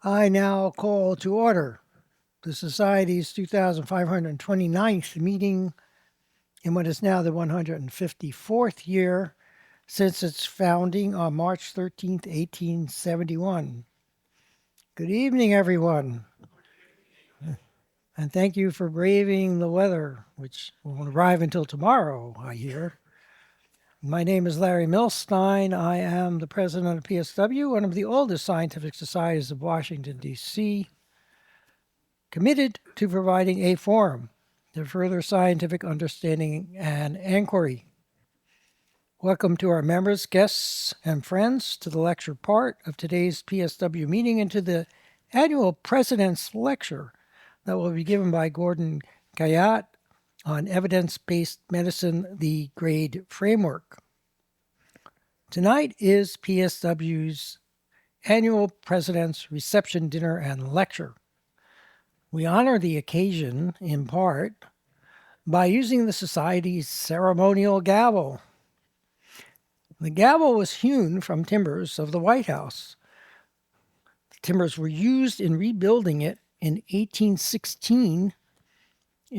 I now call to order the Society's 2529th meeting in what is now the 154th year since its founding on March 13th, 1871. Good evening, everyone. And thank you for braving the weather, which won't arrive until tomorrow, I hear. My name is Larry Milstein. I am the president of PSW, one of the oldest scientific societies of Washington, D.C., committed to providing a forum to further scientific understanding and inquiry. Welcome to our members, guests, and friends to the lecture part of today's PSW meeting and to the annual President's Lecture that will be given by Gordon Guyatt on evidence-based medicine, the GRADE framework. Tonight is PSW's annual President's Reception Dinner and Lecture. We honor the occasion, in part, by using the Society's ceremonial gavel. The gavel was hewn from timbers of the White House. The timbers were used in rebuilding it in 1816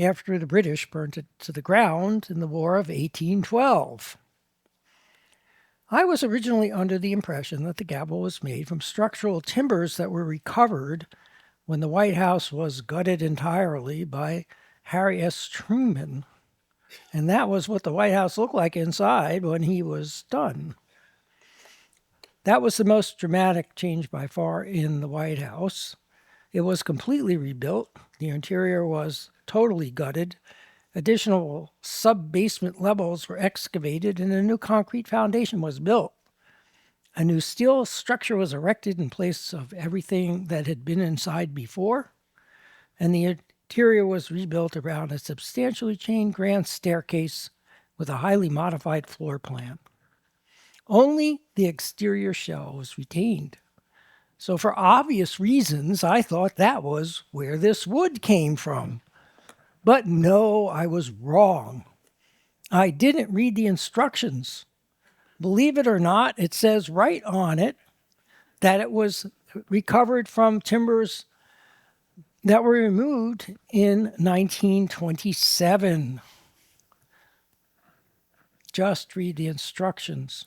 after the British burnt it to the ground in the War of 1812. I was originally under the impression that the gavel was made from structural timbers that were recovered when the White House was gutted entirely by Harry S. Truman. And that was what the White House looked like inside when he was done. That was the most dramatic change by far in the White House. It was completely rebuilt. The interior was totally gutted. Additional sub-basement levels were excavated and a new concrete foundation was built. A new steel structure was erected in place of everything that had been inside before, and the interior was rebuilt around a substantially changed grand staircase with a highly modified floor plan. Only the exterior shell was retained. So for obvious reasons, I thought that was where this wood came from. But no, I was wrong. I didn't read the instructions. Believe it or not, it says right on it that it was recovered from timbers that were removed in 1927. Just read the instructions.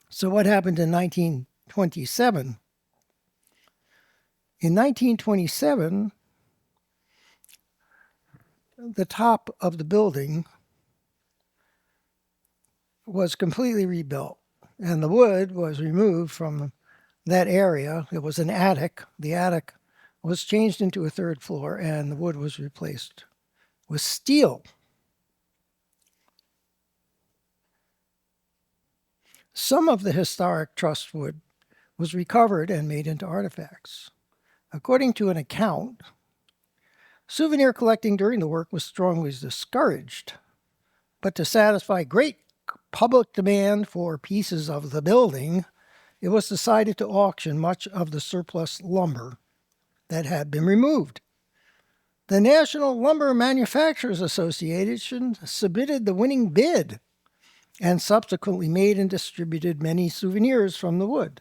So what happened in 1927? In 1927, the top of the building was completely rebuilt, and the wood was removed from that area. It was an attic. The attic was changed into a third floor, and the wood was replaced with steel. Some of the historic truss wood was recovered and made into artifacts. According to an account, souvenir collecting during the work was strongly discouraged, but to satisfy great public demand for pieces of the building, it was decided to auction much of the surplus lumber that had been removed. The National Lumber Manufacturers Association submitted the winning bid and subsequently made and distributed many souvenirs from the wood,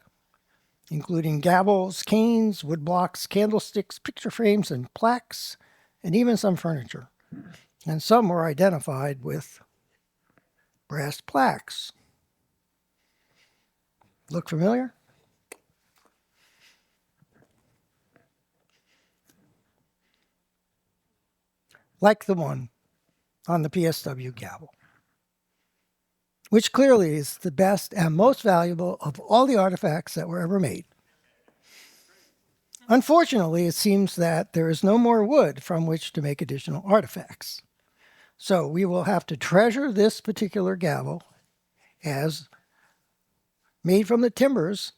including gavels, canes, wood blocks, candlesticks, picture frames, and plaques, and even some furniture. And some were identified with brass plaques. Look familiar? Like the one on the PSW gavel, which clearly is the best and most valuable of all the artifacts that were ever made. Unfortunately, it seems that there is no more wood from which to make additional artifacts. So we will have to treasure this particular gavel as made from the timbers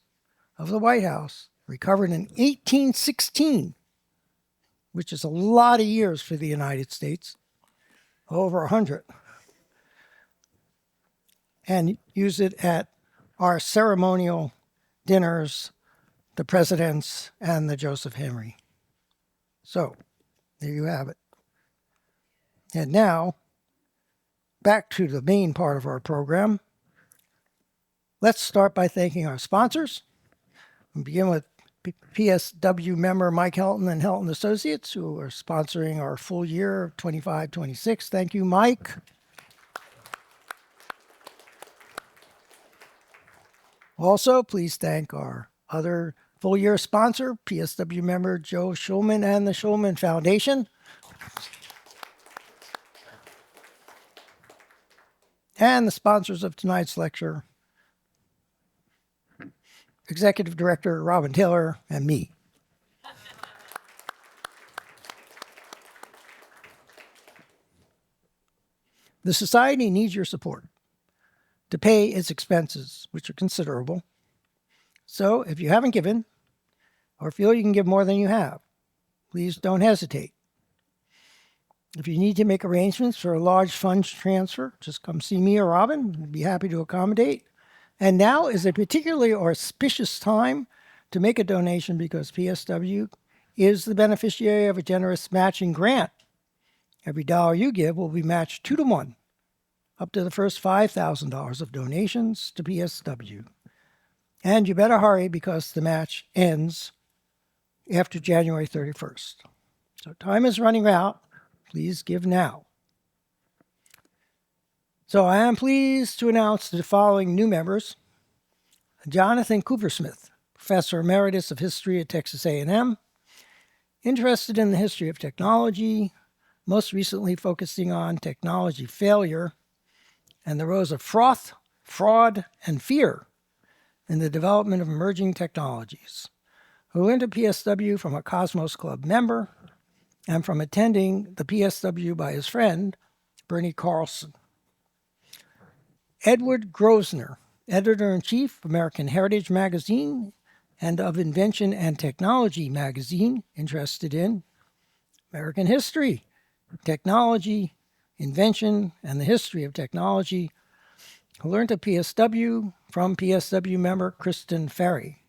of the White House, recovered in 1816, which is a lot of years for the United States, over 100, and use it at our ceremonial dinners, the presidents, and the Joseph Henry. So, there you have it. And now, back to the main part of our program. Let's start by thanking our sponsors. We begin with PSW member Mike Helton and Helton Associates, who are sponsoring our full year of 25-26. Thank you, Mike. Also, please thank our other full year sponsor, PSW member Joe Schulman and the Schulman Foundation. And the sponsors of tonight's lecture, Executive Director Robin Taylor and me. The Society needs your support to pay its expenses, which are considerable. So if you haven't given or feel you can give more than you have, please don't hesitate. If you need to make arrangements for a large funds transfer, just come see me or Robin. We'd be happy to accommodate. And now is a particularly auspicious time to make a donation because PSW is the beneficiary of a generous matching grant. Every dollar you give will be matched 2-to-1, up to the first $5,000 of donations to PSW. And you better hurry because the match ends after January 31st. So time is running out. Please give now. So I am pleased to announce the following new members. Jonathan Coopersmith, Professor Emeritus of History at Texas A&M, interested in the history of technology, most recently focusing on technology failure and the roles of froth, fraud, and fear in the development of emerging technologies, who learned at PSW from a Cosmos Club member and from attending the PSW by his friend, Bernie Carlson. Edward Grosvenor, Editor-in-Chief of American Heritage Magazine and of Invention and Technology Magazine, interested in American history, technology, invention, and the history of technology, who learned at PSW from PSW member Kristen Ferry.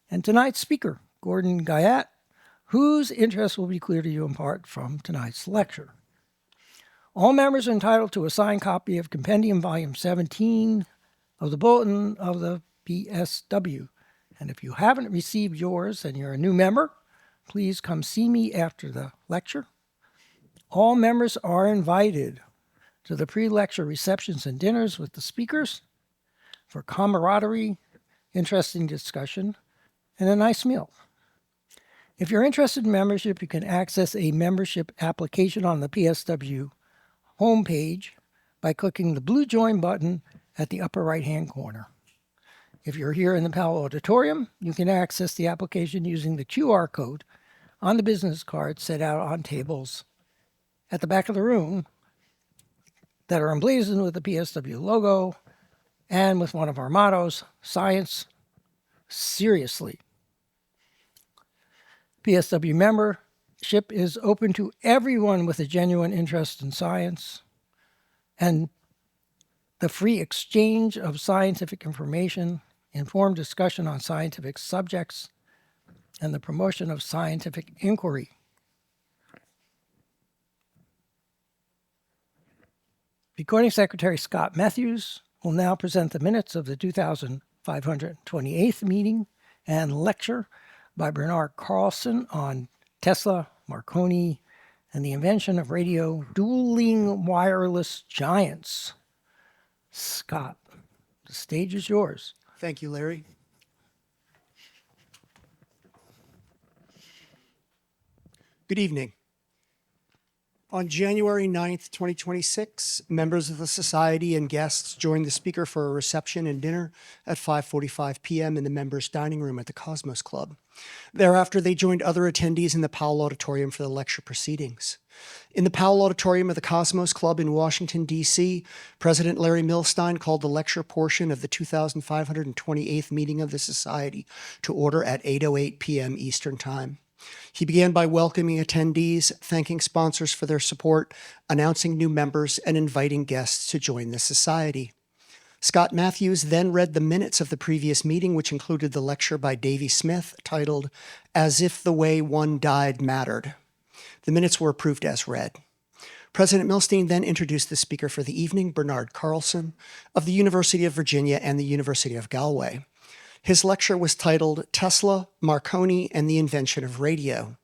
And tonight's speaker, Gordon Guyatt, whose interest will be clear to you in part from tonight's lecture. All members are entitled to a signed copy of Compendium Volume 17 of the Bulletin of the PSW. And if you haven't received yours and you're a new member, please come see me after the lecture. All members are invited to the pre-lecture receptions and dinners with the speakers for camaraderie, interesting discussion, and a nice meal. If you're interested in membership, you can access a membership application on the PSW homepage by clicking the blue Join button at the upper right-hand corner. If you're here in the Powell Auditorium, you can access the application using the QR code on the business card set out on tables at the back of the room that are emblazoned with the PSW logo and with one of our mottos, Science Seriously. PSW membership is open to everyone with a genuine interest in science, and the free exchange of scientific information, informed discussion on scientific subjects, and the promotion of scientific inquiry. Recording Secretary Scott Matthews will now present the minutes of the 2528th meeting and lecture by Bernard Carlson on Tesla, Marconi, and the invention of radio dueling wireless giants. Scott, the stage is yours. Thank you, Larry. Good evening. On January 9th, 2026, members of the Society and guests joined the speaker for a reception and dinner at 5:45 p.m. in the members' dining room at the Cosmos Club. Thereafter, they joined other attendees in the Powell Auditorium for the lecture proceedings. In the Powell Auditorium of the Cosmos Club in Washington, D.C., President Larry Milstein called the lecture portion of the 2528th meeting of the Society to order at 8:08 p.m. Eastern Time. He began by welcoming attendees, thanking sponsors for their support, announcing new members, and inviting guests to join the Society. Scott Matthews then read the minutes of the previous meeting, which included the lecture by Davy Smith titled, "As If the Way One Died Mattered." The minutes were approved as read. President Milstein then introduced the speaker for the evening, Bernard Carlson of the University of Virginia and the University of Galway. His lecture was titled Tesla, Marconi, and the Invention of Radio.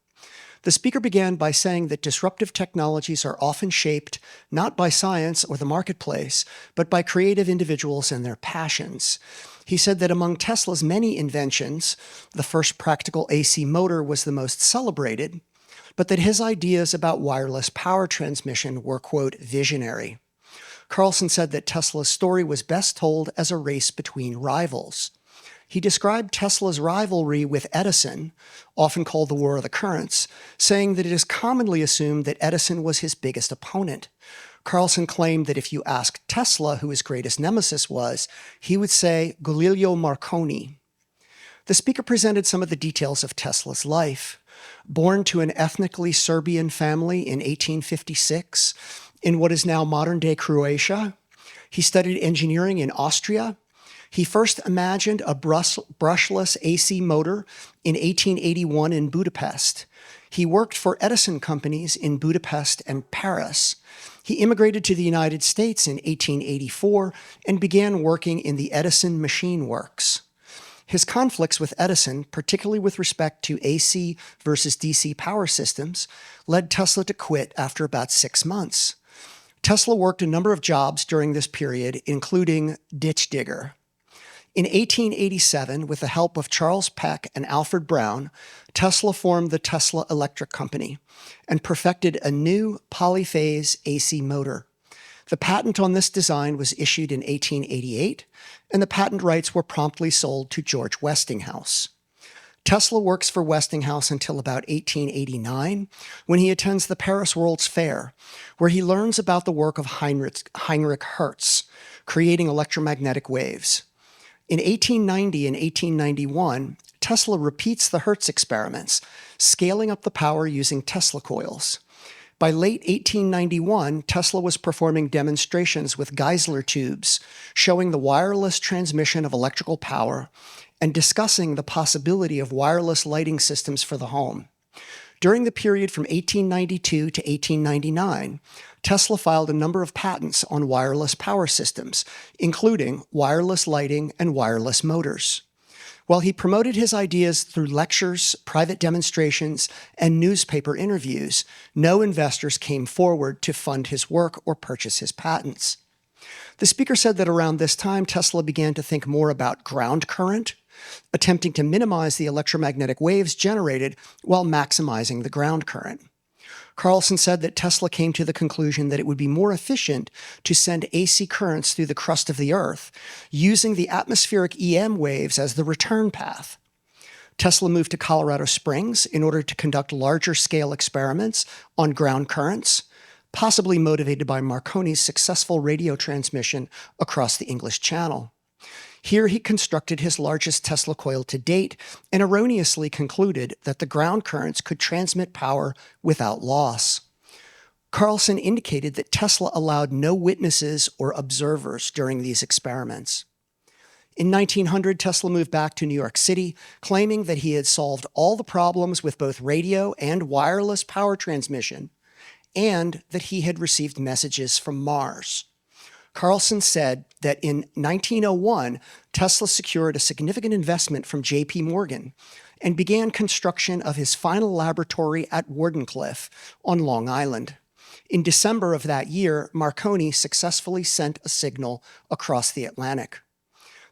The speaker began by saying that disruptive technologies are often shaped not by science or the marketplace, but by creative individuals and their passions. He said that among Tesla's many inventions, the first practical AC motor was the most celebrated, but that his ideas about wireless power transmission were, quote, visionary. Carlson said that Tesla's story was best told as a race between rivals. He described Tesla's rivalry with Edison, often called the War of the Currents, saying that it is commonly assumed that Edison was his biggest opponent. Carlson claimed that if you asked Tesla who his greatest nemesis was, he would say Guglielmo Marconi. The speaker presented some of the details of Tesla's life. Born to an ethnically Serbian family in 1856 in what is now modern-day Croatia, he studied engineering in Austria. He first imagined a brushless AC motor in 1881 in Budapest. He worked for Edison companies in Budapest and Paris. He immigrated to the United States in 1884 and began working in the Edison Machine Works. His conflicts with Edison, particularly with respect to AC versus DC power systems, led Tesla to quit after about 6 months. Tesla worked a number of jobs during this period, including ditch digger. In 1887, with the help of Charles Peck and Alfred Brown, Tesla formed the Tesla Electric Company and perfected a new polyphase AC motor. The patent on this design was issued in 1888, and the patent rights were promptly sold to George Westinghouse. Tesla works for Westinghouse until about 1889, when he attends the Paris World's Fair, where he learns about the work of Heinrich Hertz, creating electromagnetic waves. In 1890 and 1891, Tesla repeats the Hertz experiments, scaling up the power using Tesla coils. By late 1891, Tesla was performing demonstrations with Geissler tubes, showing the wireless transmission of electrical power and discussing the possibility of wireless lighting systems for the home. During the period from 1892 to 1899, Tesla filed a number of patents on wireless power systems, including wireless lighting and wireless motors. While he promoted his ideas through lectures, private demonstrations, and newspaper interviews, no investors came forward to fund his work or purchase his patents. The speaker said that around this time, Tesla began to think more about ground current, attempting to minimize the electromagnetic waves generated while maximizing the ground current. Carlson said that Tesla came to the conclusion that it would be more efficient to send AC currents through the crust of the Earth, using the atmospheric EM waves as the return path. Tesla moved to Colorado Springs in order to conduct larger-scale experiments on ground currents, possibly motivated by Marconi's successful radio transmission across the English Channel. Here he constructed his largest Tesla coil to date and erroneously concluded that the ground currents could transmit power without loss. Carlson indicated that Tesla allowed no witnesses or observers during these experiments. In 1900, Tesla moved back to New York City, claiming that he had solved all the problems with both radio and wireless power transmission, and that he had received messages from Mars. Carlson said that in 1901, Tesla secured a significant investment from J.P. Morgan and began construction of his final laboratory at Wardenclyffe on Long Island. In December of that year, Marconi successfully sent a signal across the Atlantic.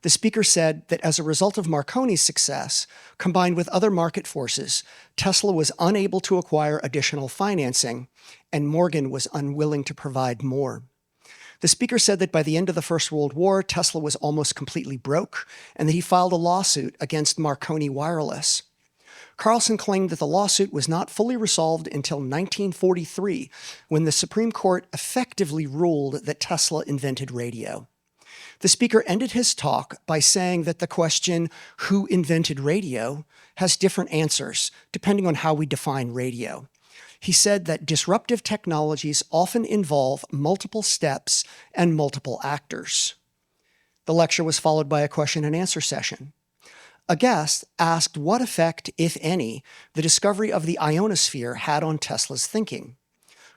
The speaker said that as a result of Marconi's success, combined with other market forces, Tesla was unable to acquire additional financing, and Morgan was unwilling to provide more. The speaker said that by the end of the First World War, Tesla was almost completely broke, and that he filed a lawsuit against Marconi Wireless. Carlson claimed that the lawsuit was not fully resolved until 1943, when the Supreme Court effectively ruled that Tesla invented radio. The speaker ended his talk by saying that the question, who invented radio, has different answers, depending on how we define radio. He said that disruptive technologies often involve multiple steps and multiple actors. The lecture was followed by a question and answer session. A guest asked what effect, if any, the discovery of the ionosphere had on Tesla's thinking.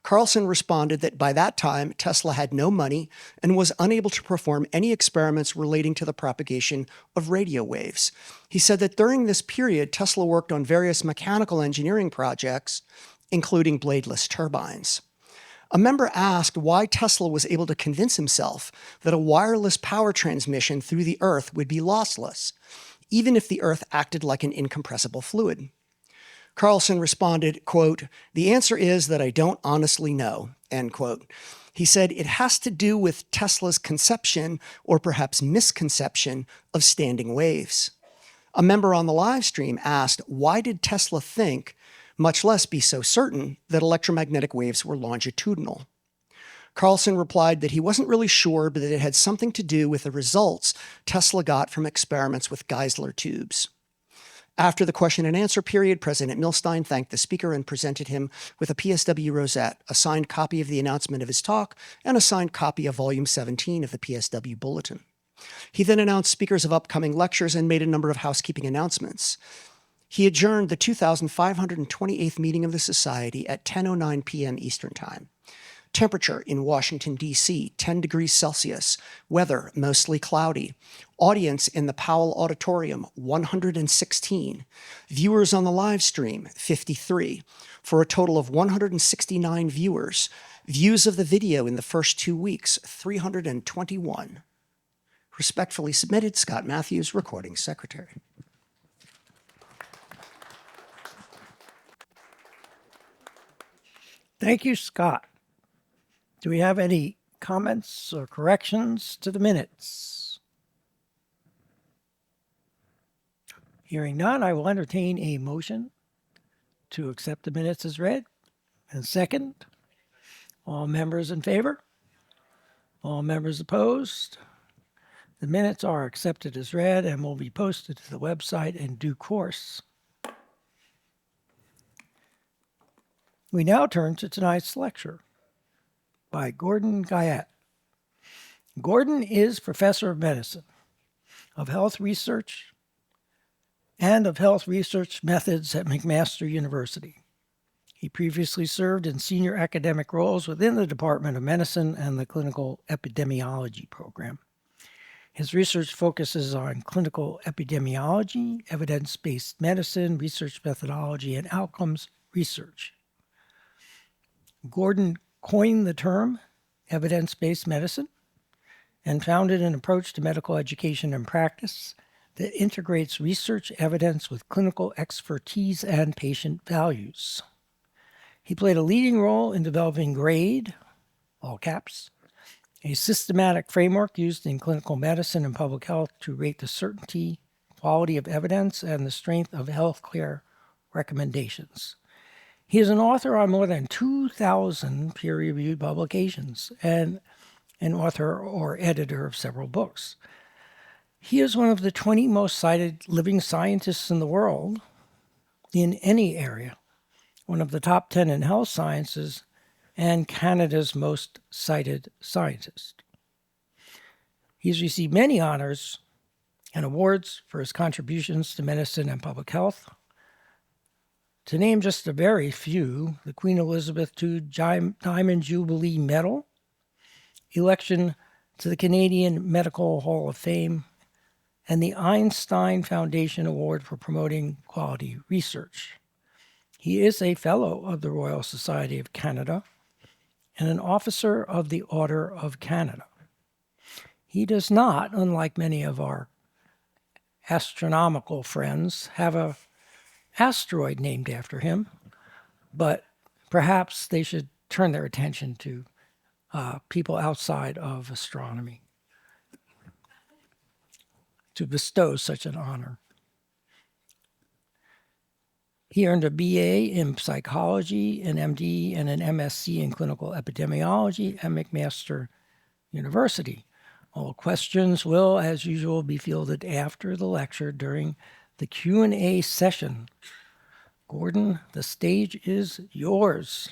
Carlson responded that by that time, Tesla had no money and was unable to perform any experiments relating to the propagation of radio waves. He said that during this period, Tesla worked on various mechanical engineering projects, including bladeless turbines. A member asked why Tesla was able to convince himself that a wireless power transmission through the Earth would be lossless, even if the Earth acted like an incompressible fluid. Carlson responded, quote, "The answer is that I don't honestly know," end quote. He said it has to do with Tesla's conception, or perhaps misconception, of standing waves. A member on the live stream asked, why did Tesla think, much less be so certain, that electromagnetic waves were longitudinal? Carlson replied that he wasn't really sure, but that it had something to do with the results Tesla got from experiments with Geissler tubes. After the question and answer period, President Milstein thanked the speaker and presented him with a PSW rosette, a signed copy of the announcement of his talk, and a signed copy of Volume 17 of the PSW Bulletin. He then announced speakers of upcoming lectures and made a number of housekeeping announcements. He adjourned the 2,528th meeting of the Society at 10:09 p.m. Eastern Time. Temperature in Washington, D.C., 10 degrees Celsius. Weather, mostly cloudy. Audience in the Powell Auditorium, 116. Viewers on the live stream, 53, for a total of 169 viewers. Views of the video in the first 2 weeks, 321. Respectfully submitted, Scott Matthews, Recording Secretary. Thank you, Scott. Do we have any comments or corrections to the minutes? Hearing none, I will entertain a motion to accept the minutes as read. And second, all members in favor? All members opposed? The minutes are accepted as read and will be posted to the website in due course. We now turn to tonight's lecture by Gordon Guyatt. Gordon is professor of medicine, of health research, and of health research methods at McMaster University. He previously served in senior academic roles within the Department of Medicine and the Clinical Epidemiology program. His research focuses on clinical epidemiology, evidence-based medicine, research methodology, and outcomes research. Gordon coined the term evidence-based medicine and founded an approach to medical education and practice that integrates research evidence with clinical expertise and patient values. He played a leading role in developing GRADE, all caps, a systematic framework used in clinical medicine and public health to rate the certainty, quality of evidence, and the strength of healthcare recommendations. He is an author on more than 2,000 peer-reviewed publications and an author or editor of several books. He is one of the 20 most cited living scientists in the world in any area, one of the top 10 in health sciences, and Canada's most cited scientist. He's received many honors and awards for his contributions to medicine and public health. To name just a very few, the Queen Elizabeth II Diamond Jubilee Medal, election to the Canadian Medical Hall of Fame, and the Einstein Foundation Award for promoting quality research. He is a Fellow of the Royal Society of Canada and an Officer of the Order of Canada. He does not, unlike many of our astronomical friends, have an asteroid named after him, but perhaps they should turn their attention to people outside of astronomy to bestow such an honor. He earned a BA in psychology, an MD, and an MSc in clinical epidemiology at McMaster University. All questions will, as usual, be fielded after the lecture during the Q&A session. Gordon, the stage is yours.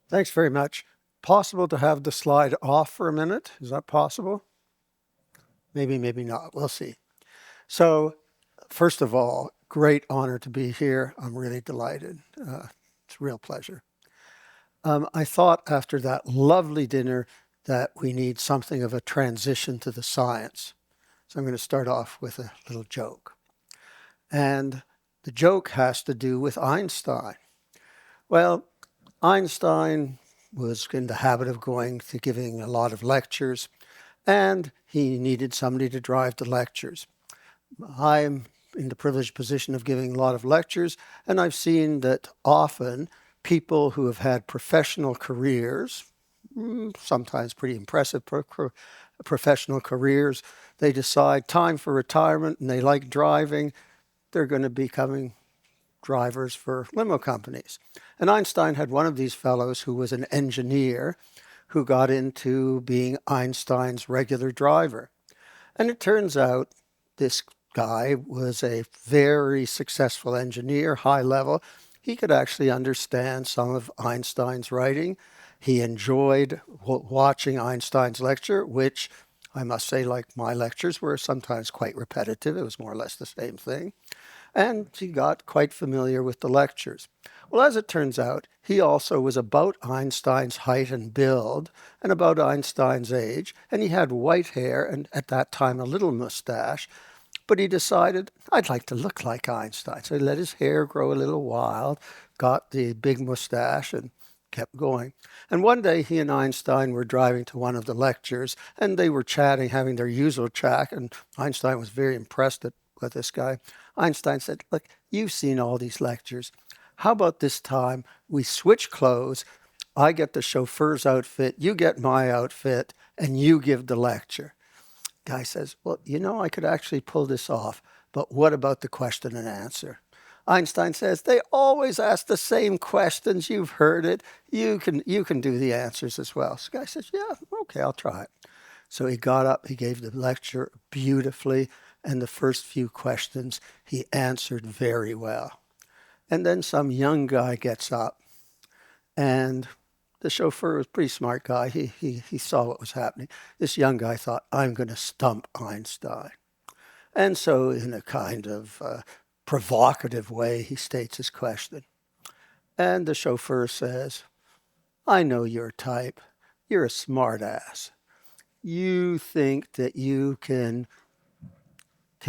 Thanks very much. Possible to have the slide off for a minute? Is that possible? Maybe, maybe not. We'll see. So, first of all, great honor to be here. I'm really delighted. It's a real pleasure. I thought after that lovely dinner that we need something of a transition to the science. So I'm going to start off with a little joke. And the joke has to do with Einstein. Well, Einstein was in the habit of going to giving a lot of lectures, and he needed somebody to drive the lectures. I'm in the privileged position of giving a lot of lectures, and I've seen that often people who have had professional careers, sometimes pretty impressive professional careers, they decide time for retirement and they like driving, they're going to be becoming drivers for limo companies. And Einstein had one of these fellows who was an engineer who got into being Einstein's regular driver. And it turns out this guy was a very successful engineer, high level. He could actually understand some of Einstein's writing. He enjoyed watching Einstein's lecture, which I must say, like my lectures, were sometimes quite repetitive. It was more or less the same thing. And he got quite familiar with the lectures. Well, as it turns out, he also was about Einstein's height and build and about Einstein's age, and he had white hair and at that time a little mustache, but he decided, I'd like to look like Einstein. So he let his hair grow a little wild, got the big mustache, and kept going. And one day he and Einstein were driving to one of the lectures, and they were chatting, having their usual chat, and Einstein was very impressed with this guy. Einstein said, look, you've seen all these lectures. How about this time we switch clothes? I get the chauffeur's outfit, you get my outfit, and you give the lecture. Guy says, well, you know, I could actually pull this off, but what about the question and answer? Einstein says, they always ask the same questions. You've heard it. You can do the answers as well. So the guy says, yeah, okay, I'll try it. So he got up, he gave the lecture beautifully, and the first few questions he answered very well. And then some young guy gets up, and the chauffeur was a pretty smart guy. He saw what was happening. This young guy thought, I'm going to stump Einstein. And so in a kind of provocative way, he states his question. And the chauffeur says, I know your type. You're a smart ass. You think that you can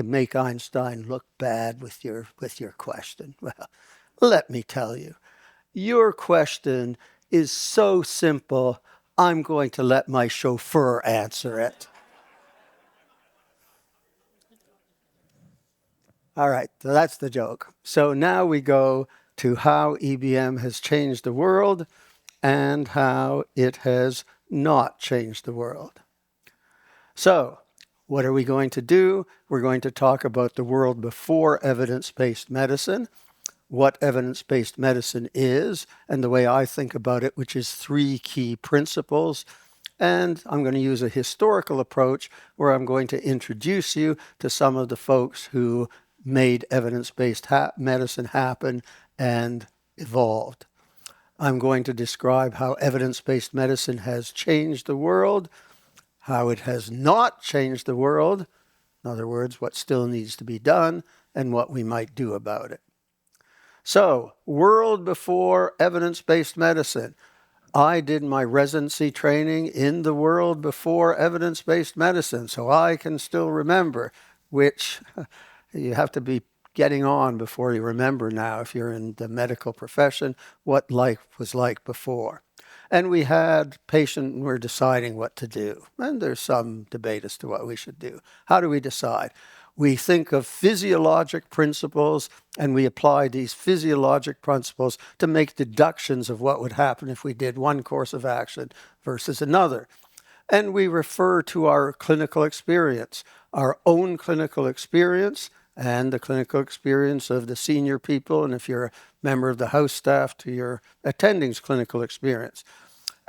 make Einstein look bad with your question. Well, let me tell you, your question is so simple, I'm going to let my chauffeur answer it. All right, so that's the joke. So now we go to how EBM has changed the world and how it has not changed the world. So, what are we going to do? We're going to talk about the world before evidence-based medicine, what evidence-based medicine is, and the way I think about it, which is 3 key principles. And I'm going to use a historical approach where I'm going to introduce you to some of the folks who made evidence-based medicine happen and evolved. I'm going to describe how evidence-based medicine has changed the world, how it has not changed the world, in other words, what still needs to be done, and what we might do about it. So, world before evidence-based medicine. I did my residency training in the world before evidence-based medicine, so I can still remember, which you have to be getting on before you remember now, if you're in the medical profession, what life was like before. And we had patients and we're deciding what to do. And there's some debate as to what we should do. How do we decide? We think of physiologic principles and we apply these physiologic principles to make deductions of what would happen if we did one course of action versus another. And we refer to our clinical experience, our own clinical experience, and the clinical experience of the senior people, and if you're a member of the house staff, to your attending's clinical experience.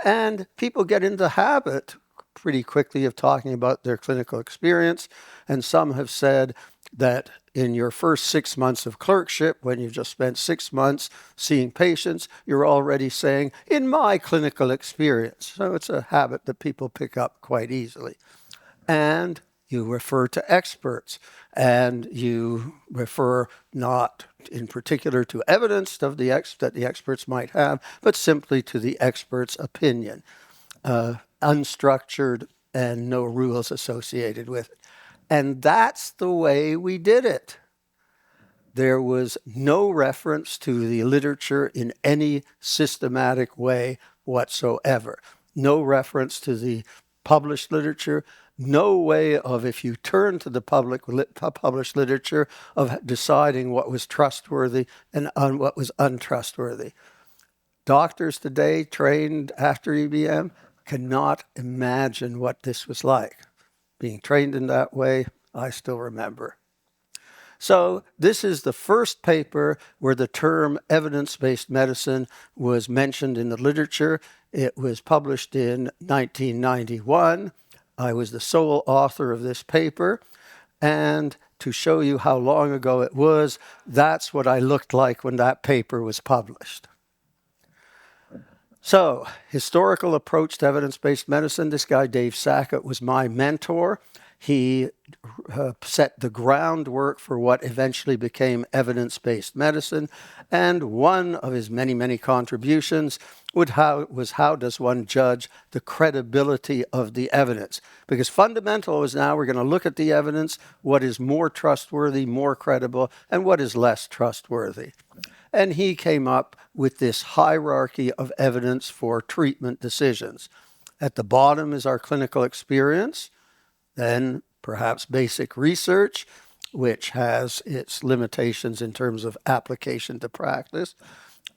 And people get into the habit pretty quickly of talking about their clinical experience, and some have said that in your first 6 months of clerkship, when you've just spent 6 months seeing patients, you're already saying, in my clinical experience. So it's a habit that people pick up quite easily. And You refer to experts, and you refer not in particular to evidence of that the experts might have, but simply to the expert's opinion, unstructured and no rules associated with it. And that's the way we did it. There was no reference to the literature in any systematic way whatsoever. No reference to the published literature. No way of, if you turn to the published literature, of deciding what was trustworthy and what was untrustworthy. Doctors today trained after EBM cannot imagine what this was like. Being trained in that way, I still remember. So this is the first paper where the term evidence-based medicine was mentioned in the literature. It was published in 1991. I was the sole author of this paper. And to show you how long ago it was, that's what I looked like when that paper was published. So, historical approach to evidence-based medicine. This guy, Dave Sackett, was my mentor. He set the groundwork for what eventually became evidence-based medicine. And one of his many, many contributions was how does one judge the credibility of the evidence? Because fundamental is now we're going to look at the evidence, what is more trustworthy, more credible, and what is less trustworthy. And he came up with this hierarchy of evidence for treatment decisions. At the bottom is our clinical experience, then perhaps basic research, which has its limitations in terms of application to practice.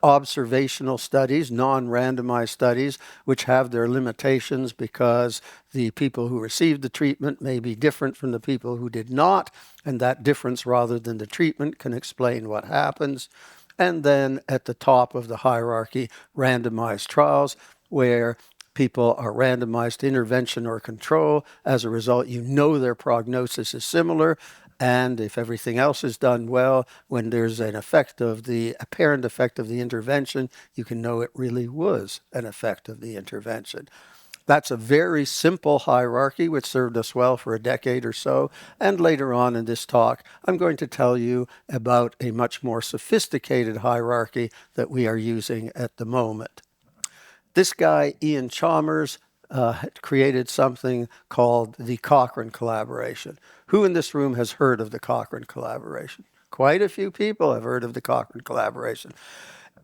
Observational studies, non-randomized studies, which have their limitations because the people who received the treatment may be different from the people who did not, and that difference rather than the treatment can explain what happens. And then at the top of the hierarchy, randomized trials, where people are randomized to intervention or control. As a result, you know their prognosis is similar. And if everything else is done well, when there's an effect of the apparent effect of the intervention, you can know it really was an effect of the intervention. That's a very simple hierarchy which served us well for a decade or so. And later on in this talk, I'm going to tell you about a much more sophisticated hierarchy that we are using at the moment. This guy, Ian Chalmers, had created something called the Cochrane collaboration. Who in this room has heard of the Cochrane collaboration? Quite a few people have heard of the Cochrane collaboration.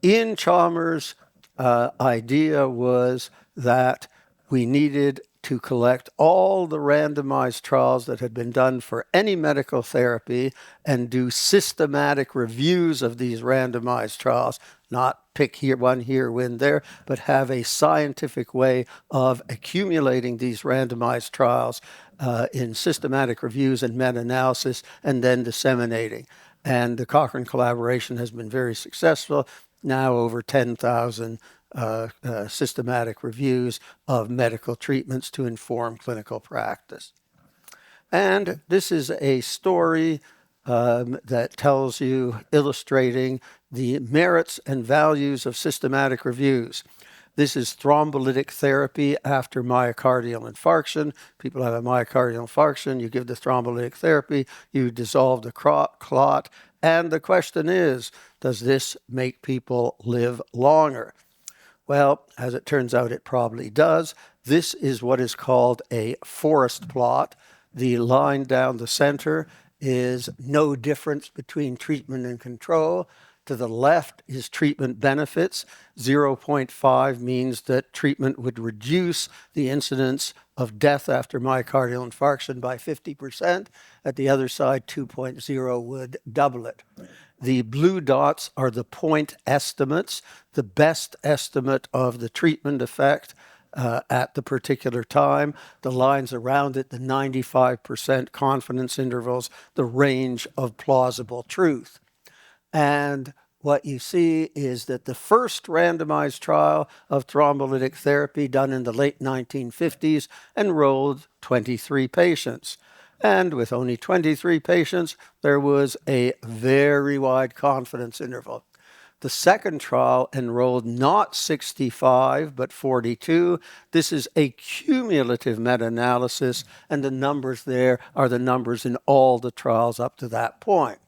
Ian Chalmers' idea was that we needed to collect all the randomized trials that had been done for any medical therapy and do systematic reviews of these randomized trials, not pick here, one here, one there, but have a scientific way of accumulating these randomized trials in systematic reviews and meta-analysis and then disseminating. And the Cochrane collaboration has been very successful. Now over 10,000 systematic reviews of medical treatments to inform clinical practice. And this is a story that tells you, illustrating the merits and values of systematic reviews. This is thrombolytic therapy after myocardial infarction. People have a myocardial infarction, you give the thrombolytic therapy, you dissolve the clot, and the question is, does this make people live longer? Well, as it turns out, it probably does. This is what is called a forest plot. The line down the center is no difference between treatment and control. To the left is treatment benefits. 0.5 means that treatment would reduce the incidence of death after myocardial infarction by 50%. At the other side, 2.0 would double it. The blue dots are the point estimates, the best estimate of the treatment effect at the particular time. The lines around it, the 95% confidence intervals, the range of plausible truth. And what you see is that the first randomized trial of thrombolytic therapy done in the late 1950s enrolled 23 patients. And with only 23 patients, there was a very wide confidence interval. The second trial enrolled not 65, but 42. This is a cumulative meta-analysis, and the numbers there are the numbers in all the trials up to that point.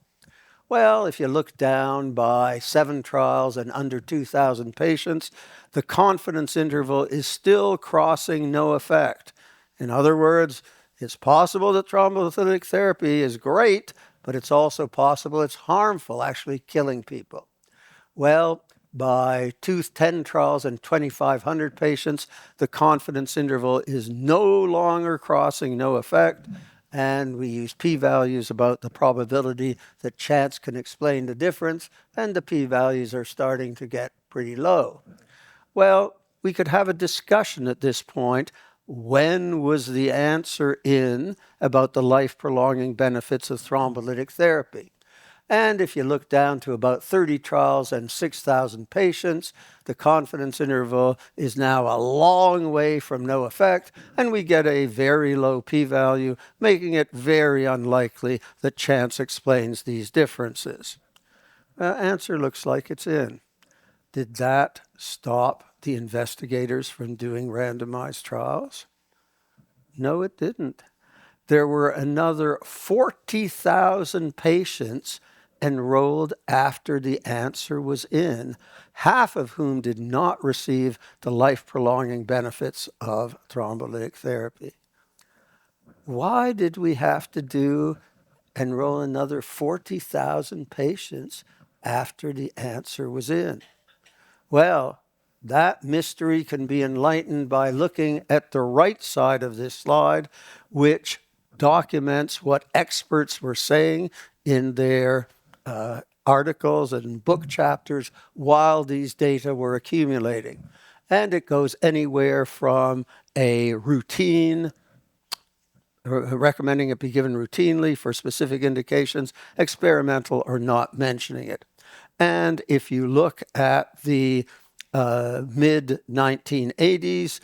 Well, if you look down by 7 trials and under 2,000 patients, the confidence interval is still crossing no effect. In other words, it's possible that thrombolytic therapy is great, but it's also possible it's harmful, actually killing people. Well, by 10 trials and 2,500 patients, the confidence interval is no longer crossing no effect, and we use p-values about the probability that chance can explain the difference, and the p-values are starting to get pretty low. Well, we could have a discussion at this point. When was the answer in about the life-prolonging benefits of thrombolytic therapy? And if you look down to about 30 trials and 6,000 patients, the confidence interval is now a long way from no effect, and we get a very low p-value, making it very unlikely that chance explains these differences. Answer looks like it's in. Did that stop the investigators from doing randomized trials? No, it didn't. There were another 40,000 patients enrolled after the answer was in, half of whom did not receive the life-prolonging benefits of thrombolytic therapy. Why did we have to enroll another 40,000 patients after the answer was in? Well, that mystery can be enlightened by looking at the right side of this slide, which documents what experts were saying in their articles and book chapters while these data were accumulating. And it goes anywhere from a routine, recommending it be given routinely for specific indications, experimental, or not mentioning it. And if you look at the mid-1980s,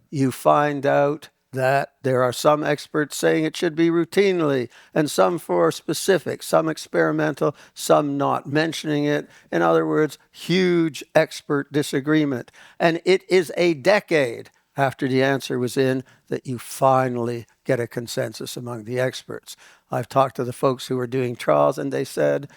you find out that there are some experts saying it should be routinely, and some for specific, some experimental, some not mentioning it. In other words, huge expert disagreement. And it is a decade after the answer was in that you finally get a consensus among the experts. I've talked to the folks who were doing trials, and they said,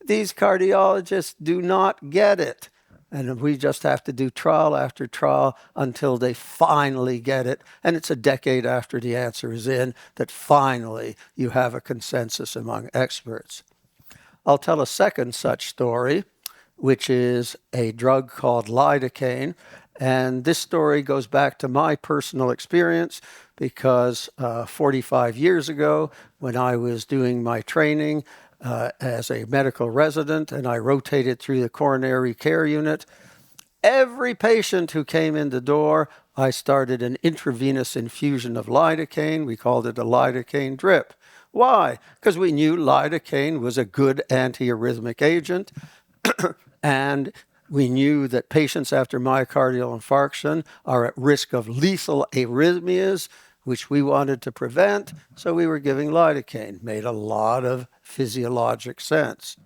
these cardiologists do not get it. And we just have to do trial after trial until they finally get it. And it's a decade after the answer is in that finally you have a consensus among experts. I'll tell a second such story, which is a drug called lidocaine. And this story goes back to my personal experience because 45 years ago, when I was doing my training, as a medical resident, and I rotated through the coronary care unit. Every patient who came in the door, I started an intravenous infusion of lidocaine. We called it a lidocaine drip. Why? Because we knew lidocaine was a good antiarrhythmic agent, and we knew that patients after myocardial infarction are at risk of lethal arrhythmias, which we wanted to prevent, so we were giving lidocaine. Made a lot of physiologic sense.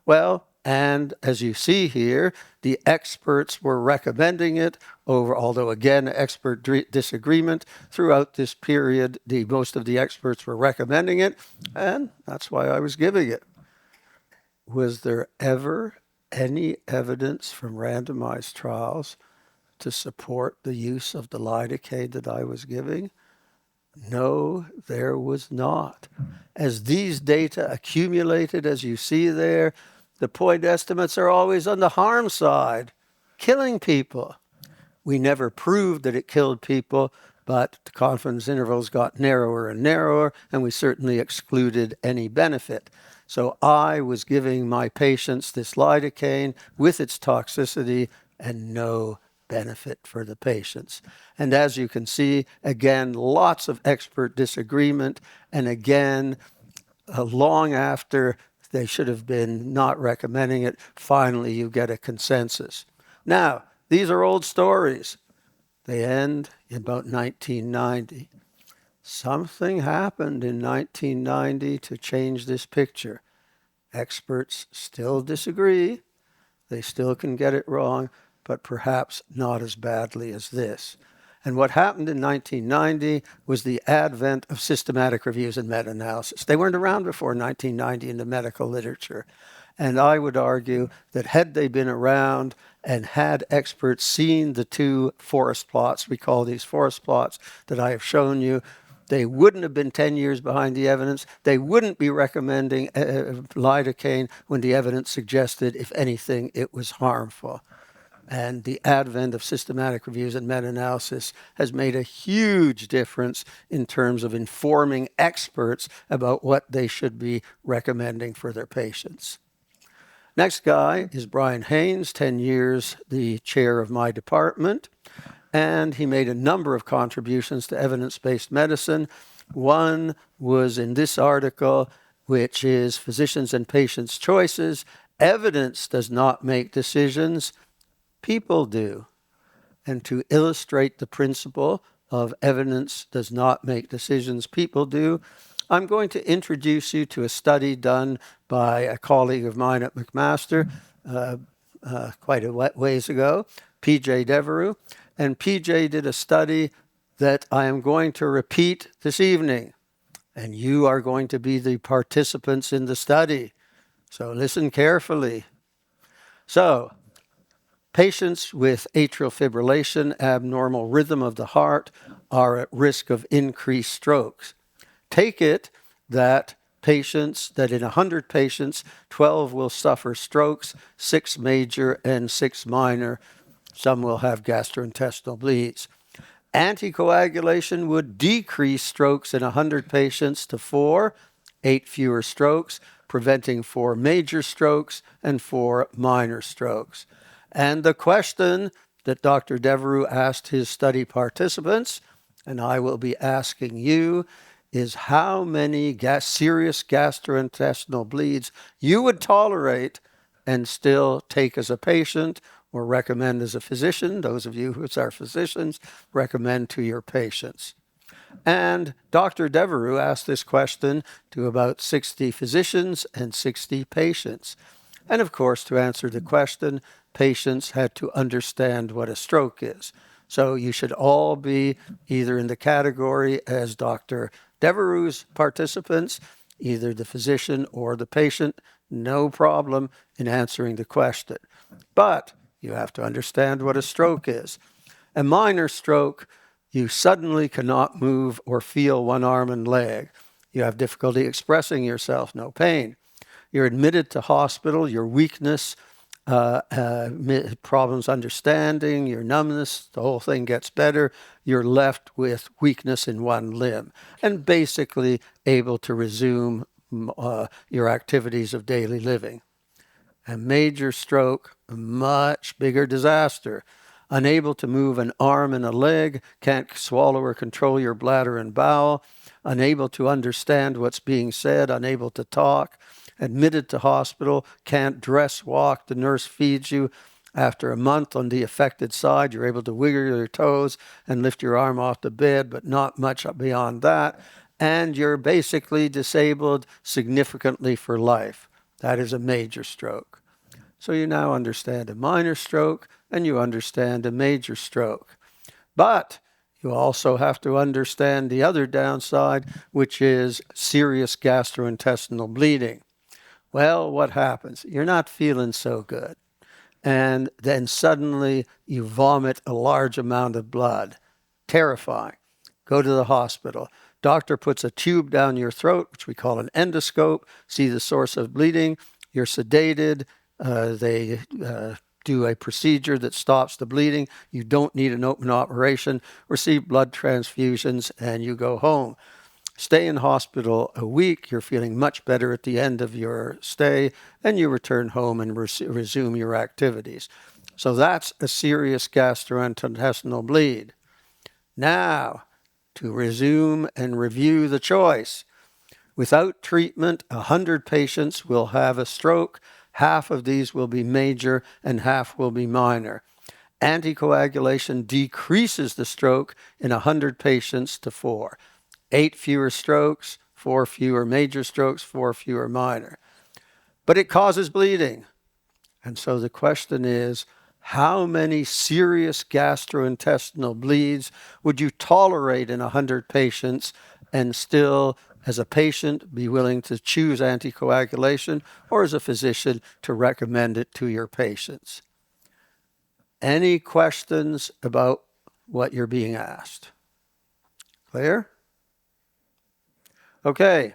Well, and as you see here, the experts were recommending it over, although again, expert disagreement throughout this period, most of the experts were recommending it, and that's why I was giving it. Was there ever any evidence from randomized trials to support the use of the lidocaine that I was giving? No, there was not. As these data accumulated, as you see there, the point estimates are always on the harm side, killing people. We never proved that it killed people, but the confidence intervals got narrower and narrower, and we certainly excluded any benefit. So I was giving my patients this lidocaine with its toxicity and no benefit for the patients. And as you can see, again, lots of expert disagreement. And again, long after they should have been not recommending it, finally you get a consensus. Now, these are old stories. They end in about 1990. Something happened in 1990 to change this picture. Experts still disagree. They still can get it wrong, but perhaps not as badly as this. And what happened in 1990 was the advent of systematic reviews and meta-analysis. They weren't around before 1990 in the medical literature. And I would argue that had they been around and had experts seen the two forest plots, we call these forest plots, that I have shown you, they wouldn't have been 10 years behind the evidence. They wouldn't be recommending lidocaine when the evidence suggested, if anything, it was harmful. And the advent of systematic reviews and meta-analysis has made a huge difference in terms of informing experts about what they should be recommending for their patients. Next guy is Brian Haynes, 10 years the chair of my department, and he made a number of contributions to evidence-based medicine. One was in this article, which is Physicians and Patients' Choices. Evidence does not make decisions, people do. And to illustrate the principle of evidence does not make decisions, people do, I'm going to introduce you to a study done by a colleague of mine at McMaster quite a ways ago, P.J. Devereux. And P.J. did a study that I am going to repeat this evening. And you are going to be the participants in the study. So listen carefully. So, patients with atrial fibrillation, abnormal rhythm of the heart, are at risk of increased strokes. Take it that in 100 patients, 12 will suffer strokes, 6 major and 6 minor. Some will have gastrointestinal bleeds. Anticoagulation would decrease strokes in 100 patients to 4, 8 fewer strokes, preventing 4 major strokes and 4 minor strokes. And the question that Dr. Devereux asked his study participants, and I will be asking you, is how many serious gastrointestinal bleeds you would tolerate and still take as a patient or recommend as a physician. Those of you who are physicians, recommend to your patients. And Dr. Devereux asked this question to about 60 physicians and 60 patients. And of course, to answer the question, patients had to understand what a stroke is. So you should all be either in the category as Dr. Devereux's participants, either the physician or the patient, no problem in answering the question. But you have to understand what a stroke is. A minor stroke, you suddenly cannot move or feel one arm and leg. You have difficulty expressing yourself, no pain. You're admitted to hospital, your weakness, problems understanding, your numbness, the whole thing gets better. You're left with weakness in one limb and basically able to resume your activities of daily living. A major stroke, a much bigger disaster. Unable to move an arm and a leg, can't swallow or control your bladder and bowel, unable to understand what's being said, unable to talk, admitted to hospital, can't dress, walk, the nurse feeds you. After a month on the affected side, you're able to wiggle your toes and lift your arm off the bed, but not much beyond that. And you're basically disabled significantly for life. That is a major stroke. So you now understand a minor stroke and you understand a major stroke. But you also have to understand the other downside, which is serious gastrointestinal bleeding. Well, what happens? You're not feeling so good. And then suddenly you vomit a large amount of blood. Terrifying. Go to the hospital. Doctor puts a tube down your throat, which we call an endoscope, see the source of bleeding. You're sedated. They do a procedure that stops the bleeding. You don't need an open operation, receive blood transfusions, and you go home. Stay in hospital a week, you're feeling much better at the end of your stay, and you return home and resume your activities. So that's a serious gastrointestinal bleed. Now, to resume and review the choice. Without treatment, 100 patients will have a stroke. Half of these will be major and half will be minor. Anticoagulation decreases the stroke in 100 patients to 4. 8 fewer strokes, 4 fewer major strokes, 4 fewer minor. But it causes bleeding. And so the question is, how many serious gastrointestinal bleeds would you tolerate in 100 patients and still, as a patient, be willing to choose anticoagulation, or as a physician to recommend it to your patients? Any questions about what you're being asked? Clear? Okay.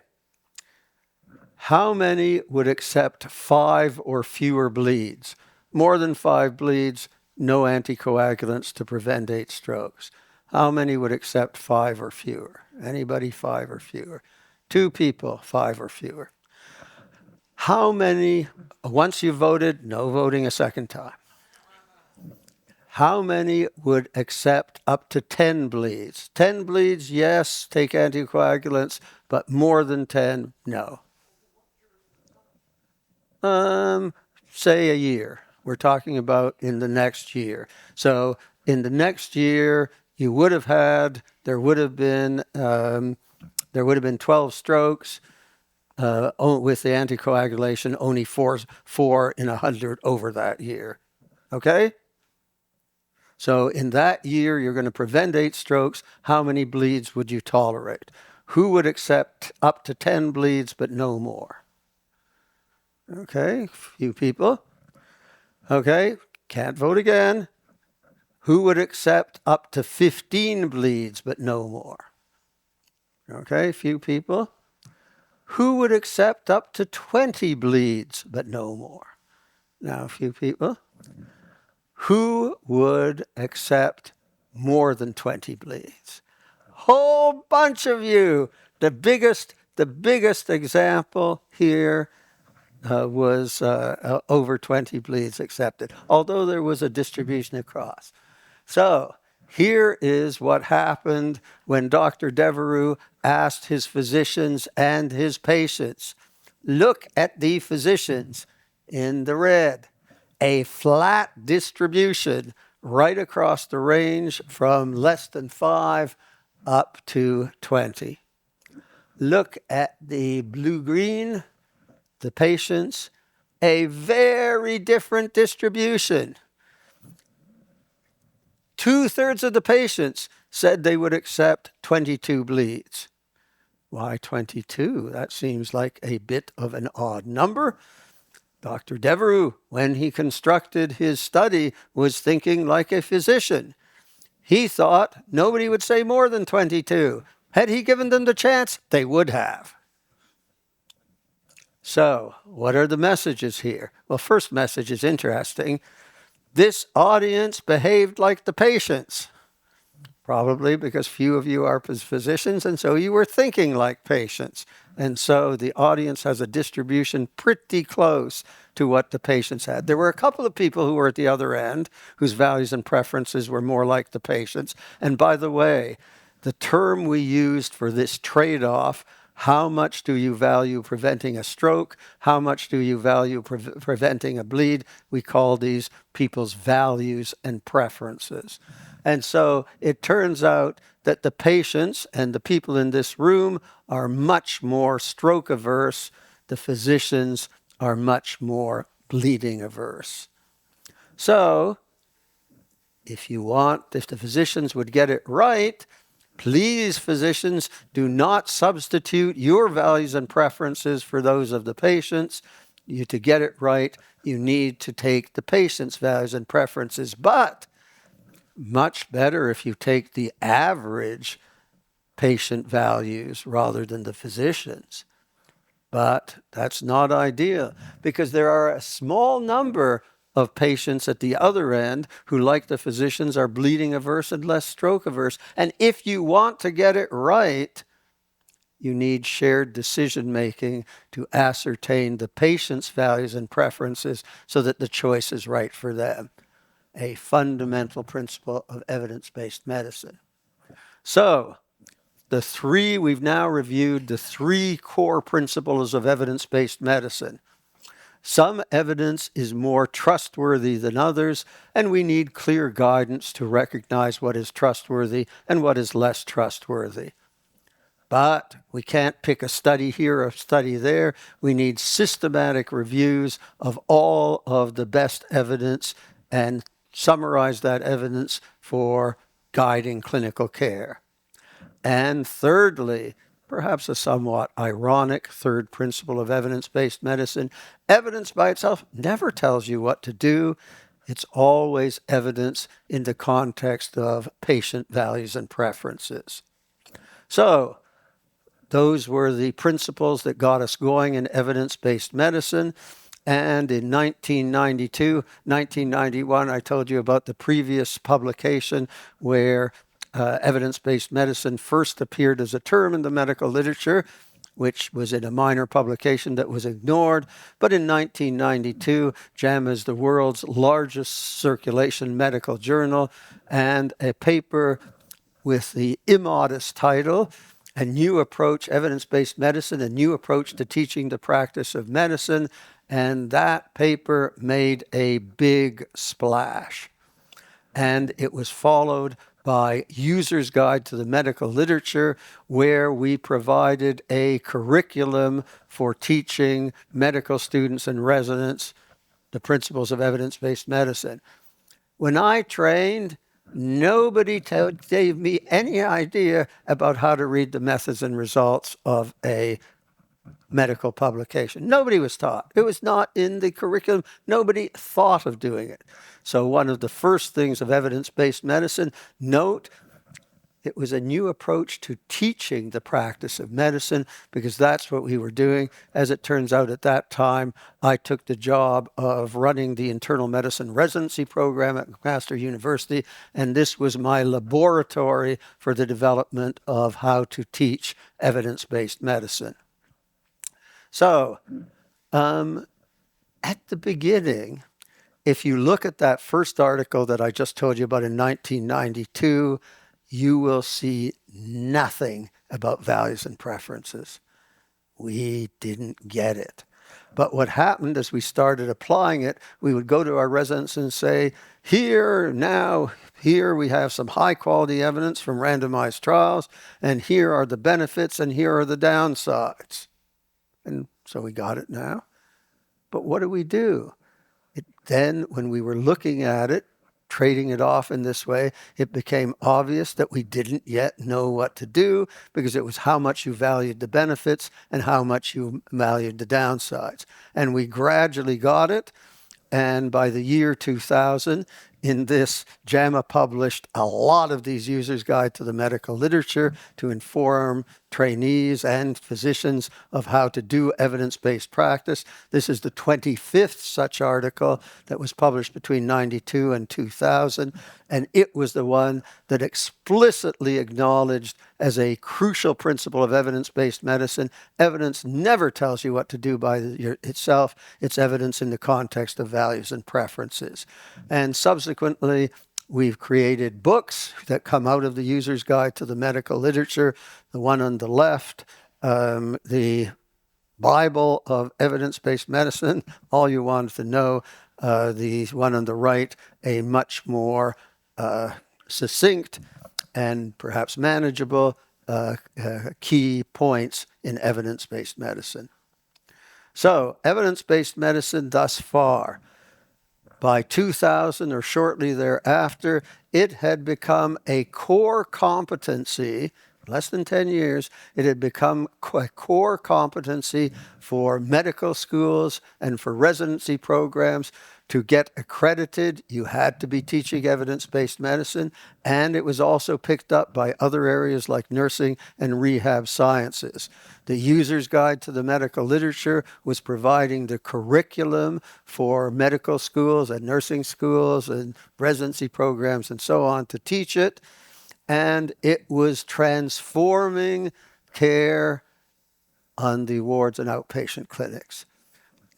How many would accept 5 or fewer bleeds? More than 5 bleeds, no anticoagulants to prevent 8 strokes. How many would accept 5 or fewer? Anybody 5 or fewer? 2 people, 5 or fewer. How many, once you voted, no voting a second time? How many would accept up to 10 bleeds? 10 bleeds, yes, take anticoagulants, but more than 10, no. Say a year. We're talking about in the next year. So in the next year, you would have had, there would have been 12 strokes with the anticoagulation, only four in 100 over that year. Okay? So in that year, you're going to prevent 8 strokes. How many bleeds would you tolerate? Who would accept up to 10 bleeds, but no more? Okay, few people. Okay, can't vote again. Who would accept up to 15 bleeds, but no more? Okay, few people. Who would accept up to 20 bleeds, but no more? Now, a few people. Who would accept more than 20 bleeds? Whole bunch of you. The biggest example here was over 20 bleeds accepted, although there was a distribution across. So here is what happened when Dr. Devereux asked his physicians and his patients. Look at the physicians in the red. A flat distribution right across the range from less than 5 up to 20. Look at the blue-green, the patients, a very different distribution. 2/3 of the patients said they would accept 22 bleeds. Why 22? That seems like a bit of an odd number. Dr. Devereux, when he constructed his study, was thinking like a physician. He thought nobody would say more than 22. Had he given them the chance, they would have. So, what are the messages here? Well, first message is interesting. This audience behaved like the patients, probably because few of you are physicians, and so you were thinking like patients. And so the audience has a distribution pretty close to what the patients had. There were a couple of people who were at the other end, whose values and preferences were more like the patients. And by the way, the term we used for this trade-off, how much do you value preventing a stroke? How much do you value preventing a bleed? We call these people's values and preferences. And so it turns out that the patients and the people in this room are much more stroke averse. The physicians are much more bleeding averse. So if the physicians would get it right, please, physicians, do not substitute your values and preferences for those of the patients. To get it right, you need to take the patient's values and preferences. But much better if you take the average patient values rather than the physicians. But that's not ideal because there are a small number of patients at the other end who, like the physicians, are bleeding averse and less stroke averse. And if you want to get it right, you need shared decision making to ascertain the patient's values and preferences so that the choice is right for them. A fundamental principle of evidence-based medicine. So, we've now reviewed the 3 core principles of evidence-based medicine. Some evidence is more trustworthy than others, and we need clear guidance to recognize what is trustworthy and what is less trustworthy. But we can't pick a study here or a study there. We need systematic reviews of all of the best evidence and summarize that evidence for guiding clinical care. And thirdly, perhaps a somewhat ironic third principle of evidence-based medicine, evidence by itself never tells you what to do. It's always evidence in the context of patient values and preferences. So those were the principles that got us going in evidence-based medicine. And in 1992, 1991, I told you about the previous publication where evidence-based medicine first appeared as a term in the medical literature, which was in a minor publication that was ignored. But in 1992, JAMA is the world's largest circulation medical journal, and a paper with the immodest title, A New Approach, Evidence-Based Medicine, A New Approach to Teaching the Practice of Medicine. And that paper made a big splash. And it was followed by User's Guide to the Medical Literature, where we provided a curriculum for teaching medical students and residents the principles of evidence-based medicine. When I trained, nobody gave me any idea about how to read the methods and results of a medical publication. Nobody was taught. It was not in the curriculum. Nobody thought of doing it. So one of the first things of evidence-based medicine, note, it was a new approach to teaching the practice of medicine, because that's what we were doing. As it turns out, at that time, I took the job of running the internal medicine residency program at McMaster University, and this was my laboratory for the development of how to teach evidence-based medicine. So, at the beginning, if you look at that first article that I just told you about in 1992, you will see nothing about values and preferences. We didn't get it. But what happened as we started applying it, we would go to our residents and say, here we have some high quality evidence from randomized trials, and here are the benefits and here are the downsides. And so we got it now. But what do? Then, when we were looking at it, trading it off in this way, it became obvious that we didn't yet know what to do, because it was how much you valued the benefits and how much you valued the downsides. And we gradually got it. And by the year 2000, in this, JAMA published a lot of these User's Guide to the Medical Literature to inform trainees and physicians of how to do evidence-based practice. This is the 25th such article that was published between 92 and 2000, and it was the one that explicitly acknowledged as a crucial principle of evidence-based medicine, evidence never tells you what to do by itself. It's evidence in the context of values and preferences. And subsequently, we've created books that come out of the User's Guide to the Medical Literature. The one on the left, the Bible of Evidence-Based Medicine, all you wanted to know. The one on the right, a much more succinct and perhaps manageable key points in evidence-based medicine. So, evidence-based medicine thus far. By 2000 or shortly thereafter, it had become a core competency, less than 10 years, it had become a core competency for medical schools and for residency programs. To get accredited, you had to be teaching evidence-based medicine, and it was also picked up by other areas like nursing and rehab sciences. The User's Guide to the Medical Literature was providing the curriculum for medical schools and nursing schools and residency programs and so on to teach it, and it was transforming care on the wards and outpatient clinics.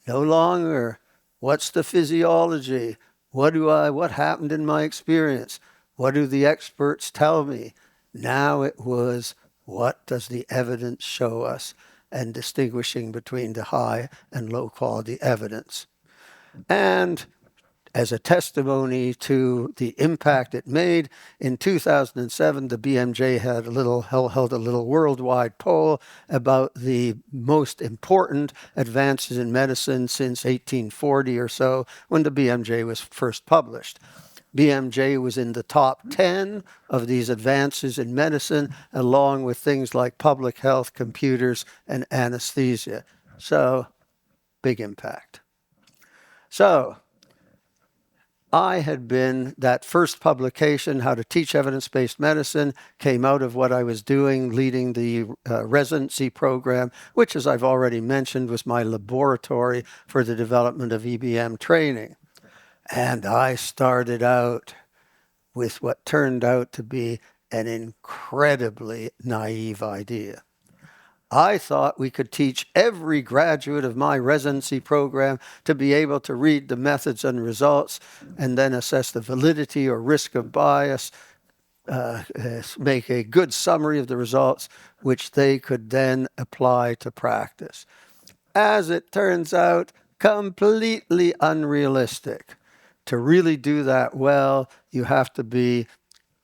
No longer, what's the physiology? What happened in my experience? What do the experts tell me? Now it was, what does the evidence show us? And distinguishing between the high and low quality evidence. And as a testimony to the impact it made, in 2007, the BMJ held a little worldwide poll about the most important advances in medicine since 1840 or so, when the BMJ was first published. BMJ was in the top 10 of these advances in medicine, along with things like public health, computers, and anesthesia. So, big impact. So, I had been, that first publication, How to Teach Evidence-Based Medicine, came out of what I was doing, leading the residency program, which, as I've already mentioned, was my laboratory for the development of EBM training. And I started out with what turned out to be an incredibly naive idea. I thought we could teach every graduate of my residency program to be able to read the methods and results and then assess the validity or risk of bias, make a good summary of the results, which they could then apply to practice. As it turns out, completely unrealistic. To really do that well, you have to be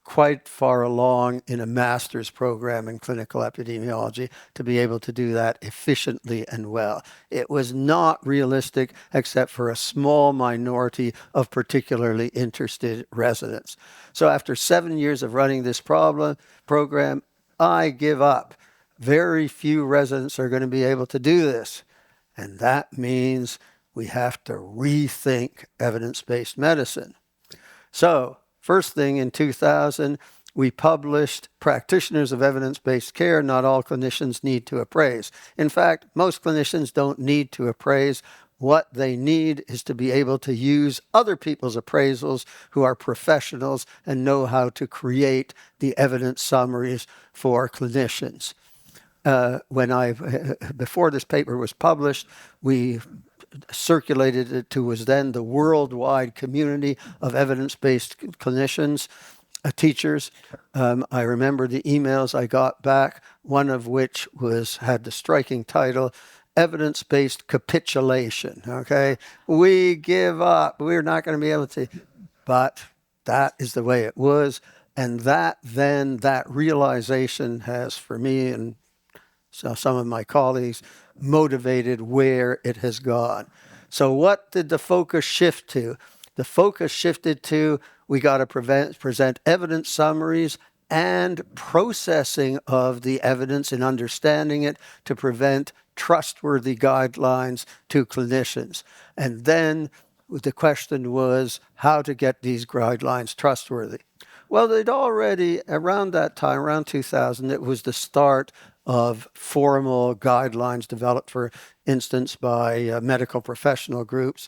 quite far along in a master's program in clinical epidemiology to be able to do that efficiently and well. It was not realistic except for a small minority of particularly interested residents. So after 7 years of running this program, I give up. Very few residents are going to be able to do this. And that means we have to rethink evidence-based medicine. So, first thing, in 2000, we published Practitioners of Evidence-Based Care. Not all clinicians need to appraise. In fact, most clinicians don't need to appraise. What they need is to be able to use other people's appraisals who are professionals and know how to create the evidence summaries for clinicians. Before this paper was published, we circulated it to was then the worldwide community of evidence-based clinicians, teachers. I remember the emails I got back, one of which had the striking title, Evidence-Based Capitulation, okay? We give up. We're not going to be able to. But that is the way it was. And that realization has, for me and some of my colleagues, motivated where it has gone. So what did the focus shift to? The focus shifted to we got to present evidence summaries and processing of the evidence and understanding it to prevent trustworthy guidelines to clinicians. And then the question was how to get these guidelines trustworthy. Well, they'd already, around that time, around 2000, it was the start of formal guidelines developed, for instance, by medical professional groups.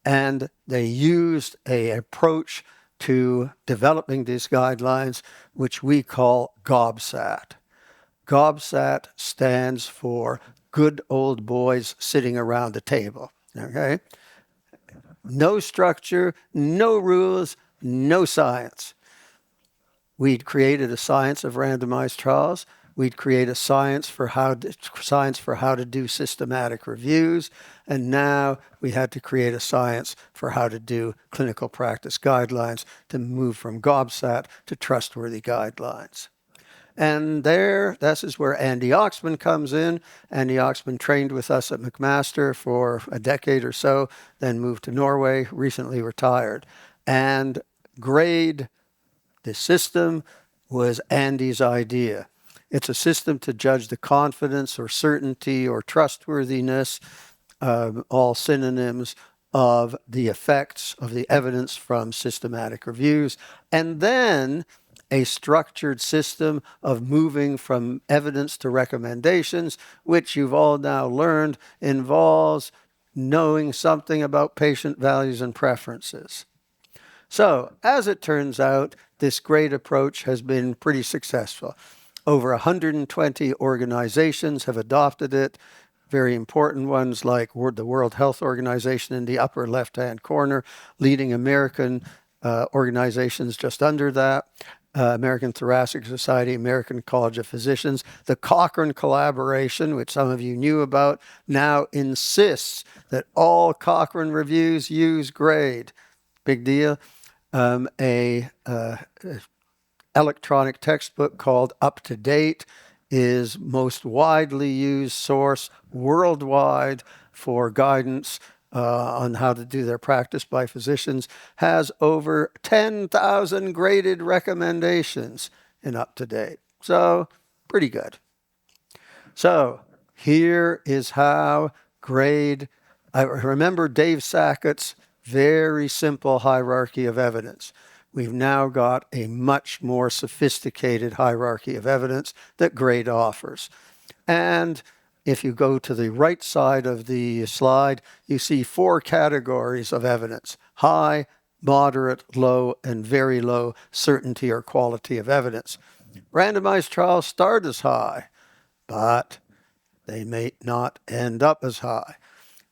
And they used an approach to developing these guidelines, which we call GOBSAT. GOBSAT stands for Good Old Boys Sitting Around a Table, okay? No structure, no rules, no science. We'd created a science of randomized trials. We'd create a science for how to do systematic reviews, and now we had to create a science for how to do clinical practice guidelines to move from GOBSAT to trustworthy guidelines. And this is where Andy Oxman comes in. Andy Oxman trained with us at McMaster for a decade or so, then moved to Norway, recently retired. And GRADE, the system, was Andy's idea. It's a system to judge the confidence or certainty or trustworthiness, all synonyms, of the effects of the evidence from systematic reviews, and then a structured system of moving from evidence to recommendations, which you've all now learned involves knowing something about patient values and preferences. So, as it turns out, this GRADE approach has been pretty successful. Over 120 organizations have adopted it. Very important ones like the World Health Organization in the upper left-hand corner, leading American organizations just under that, American Thoracic Society, American College of Physicians. The Cochrane collaboration, which some of you knew about, now insists that all Cochrane reviews use GRADE. big deal. A electronic textbook called UpToDate is most widely used source worldwide for guidance on how to do their practice by physicians, has over 10,000 graded recommendations in UpToDate. So pretty good. So here is how GRADE, I remember Dave Sackett's very simple hierarchy of evidence. We've now got a much more sophisticated hierarchy of evidence that GRADE offers. And if you go to the right side of the slide, you see 4 categories of evidence: high, moderate, low, and very low certainty or quality of evidence. Randomized trials start as high, but they may not end up as high.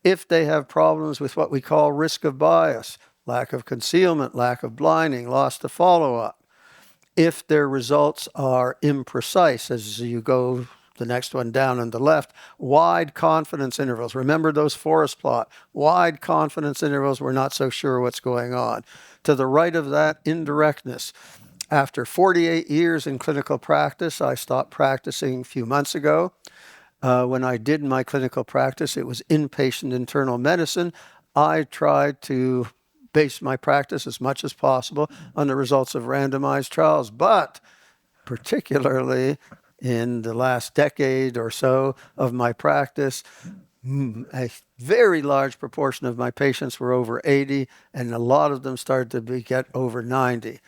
If they have problems with what we call risk of bias, lack of concealment, lack of blinding, loss to follow-up, if their results are imprecise, as you go the next one down on the left, wide confidence intervals. Remember those forest plot, wide confidence intervals, we're not so sure what's going on. To the right of that, indirectness. After 48 years in clinical practice, I stopped practicing a few months ago. When I did my clinical practice, it was inpatient internal medicine. I tried to base my practice as much as possible on the results of randomized trials, but particularly in the last decade or so of my practice, a very large proportion of my patients were over 80, and a lot of them started to get over 90.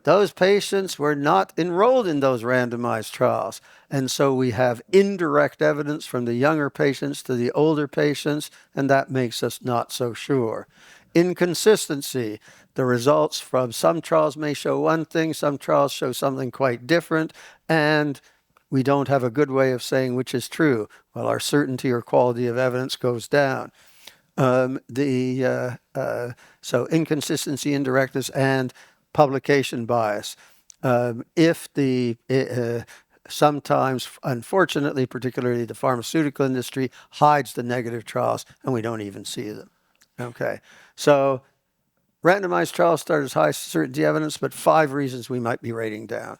Those patients were not enrolled in those randomized trials. And so we have indirect evidence from the younger patients to the older patients, and that makes us not so sure. Inconsistency. The results from some trials may show one thing, some trials show something quite different, and we don't have a good way of saying which is true. Well, our certainty or quality of evidence goes down. So inconsistency, indirectness, and publication bias. Sometimes, unfortunately, particularly the pharmaceutical industry, hides the negative trials and we don't even see them. Okay, so randomized trials start as high certainty evidence, but 5 reasons we might be rating down.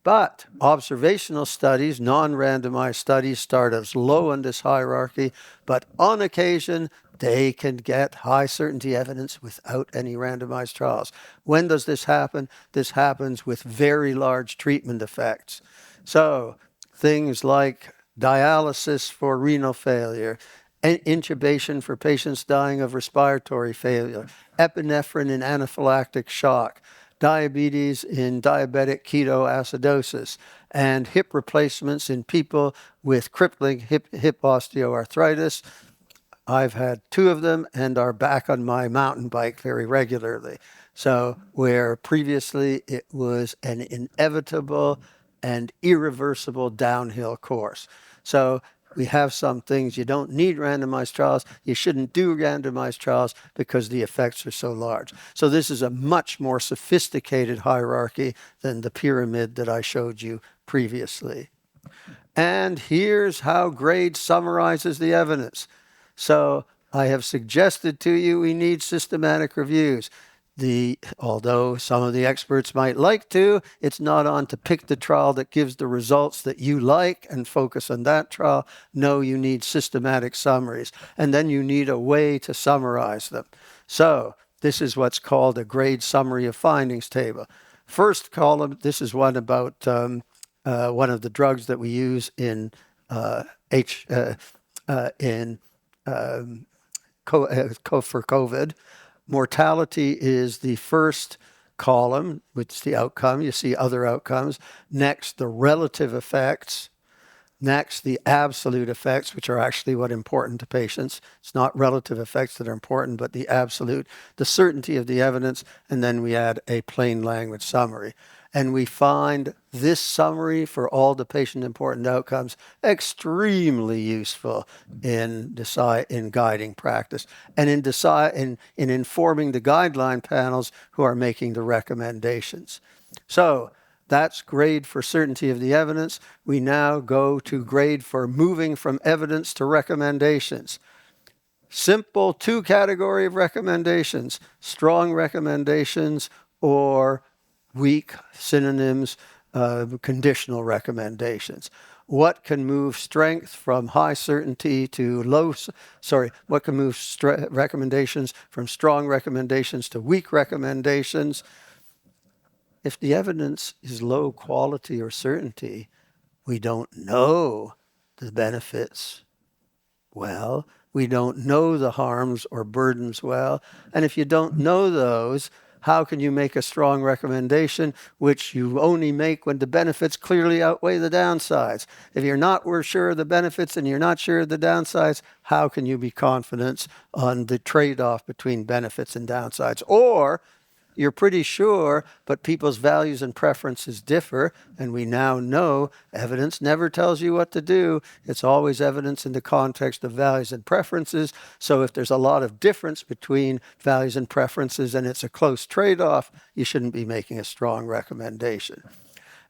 But observational studies, non-randomized studies, start as low in this hierarchy, but on occasion, they can get high certainty evidence without any randomized trials. When does this happen? This happens with very large treatment effects. So things like dialysis for renal failure, intubation for patients dying of respiratory failure, epinephrine in anaphylactic shock, diabetes in diabetic ketoacidosis, and hip replacements in people with crippling hip osteoarthritis. I've had 2 of them and are back on my mountain bike very regularly. So where previously it was an inevitable and irreversible downhill course. So we have some things you don't need randomized trials. You shouldn't do randomized trials because the effects are so large. So this is a much more sophisticated hierarchy than the pyramid that I showed you previously. And here's how GRADE summarizes the evidence. So I have suggested to you we need systematic reviews. Although some of the experts might like to, it's not on to pick the trial that gives the results that you like and focus on that trial. No, you need systematic summaries. And then you need a way to summarize them. So this is what's called a GRADE summary of findings table. First column, this is one about one of the drugs that we use in for COVID. Mortality is the first column, which is the outcome. You see other outcomes. Next, the relative effects. Next, the absolute effects, which are actually what important to patients. It's not relative effects that are important, but the absolute, the certainty of the evidence, and then we add a plain language summary. And we find this summary for all the patient-important outcomes extremely useful in guiding practice and in informing the guideline panels who are making the recommendations. So that's GRADE for certainty of the evidence. We now go to GRADE for moving from evidence to recommendations. simple two-category of recommendations, strong recommendations or weak synonyms, conditional recommendations. What can move strength from high certainty to what can move recommendations from strong recommendations to weak recommendations? If the evidence is low quality or certainty, we don't know the benefits well. We don't know the harms or burdens well. And if you don't know those, how can you make a strong recommendation, which you only make when the benefits clearly outweigh the downsides? If you're not sure of the benefits and you're not sure of the downsides, how can you be confident on the trade-off between benefits and downsides? Or you're pretty sure, but people's values and preferences differ, and we now know evidence never tells you what to do. It's always evidence in the context of values and preferences. So if there's a lot of difference between values and preferences and it's a close trade-off, you shouldn't be making a strong recommendation.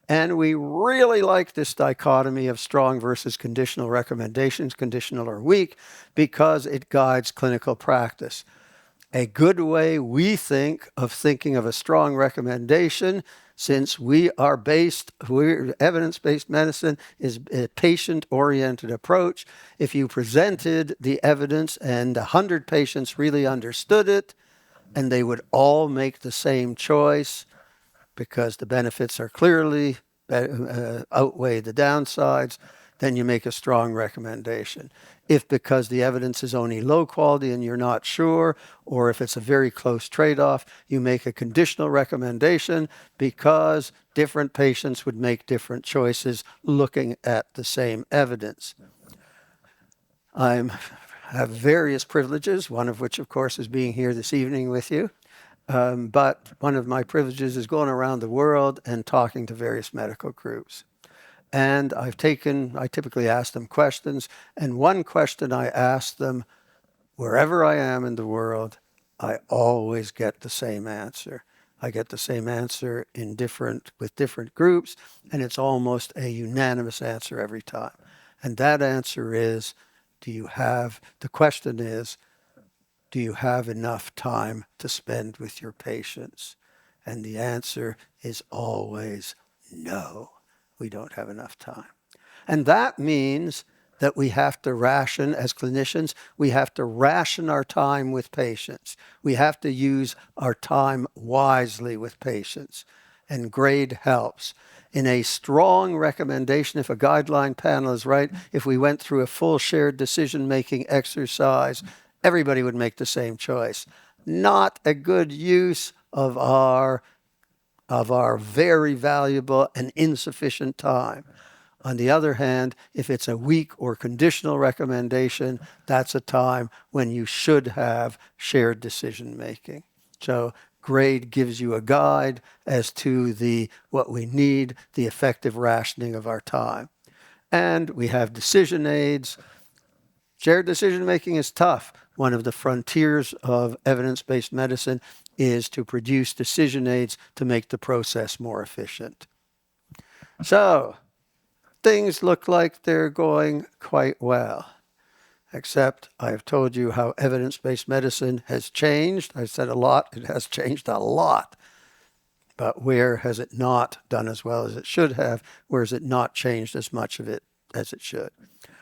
And we really like this dichotomy of strong versus conditional recommendations, conditional or weak, because it guides clinical practice. A good way, we think, of thinking of a strong recommendation, since evidence-based medicine is a patient-oriented approach. If you presented the evidence and 100 patients really understood it, and they would all make the same choice because the benefits are clearly outweigh the downsides, then you make a strong recommendation. If because the evidence is only low quality and you're not sure, or if it's a very close trade-off, you make a conditional recommendation because different patients would make different choices looking at the same evidence. I have various privileges, one of which, of course, is being here this evening with you. But one of my privileges is going around the world and talking to various medical groups. And I typically ask them questions. And one question I ask them, wherever I am in the world, I always get the same answer. I get the same answer with different groups, and it's almost a unanimous answer every time. And that answer is, the question is, do you have enough time to spend with your patients? And the answer is always no. We don't have enough time. And that means that we have to ration, as clinicians, we have to ration our time with patients. We have to use our time wisely with patients. And GRADE helps. In a strong recommendation, if a guideline panel is right, if we went through a full shared decision-making exercise, everybody would make the same choice. Not a good use of our very valuable and insufficient time. On the other hand, if it's a weak or conditional recommendation, that's a time when you should have shared decision making. So GRADE gives you a guide as to what we need, the effective rationing of our time. And we have decision aids. Shared decision making is tough. One of the frontiers of evidence-based medicine is to produce decision aids to make the process more efficient. So, things look like they're going quite well, except I've told you how evidence-based medicine has changed. I said a lot, it has changed a lot. But where has it not done as well as it should have? Where has it not changed as much of it as it should?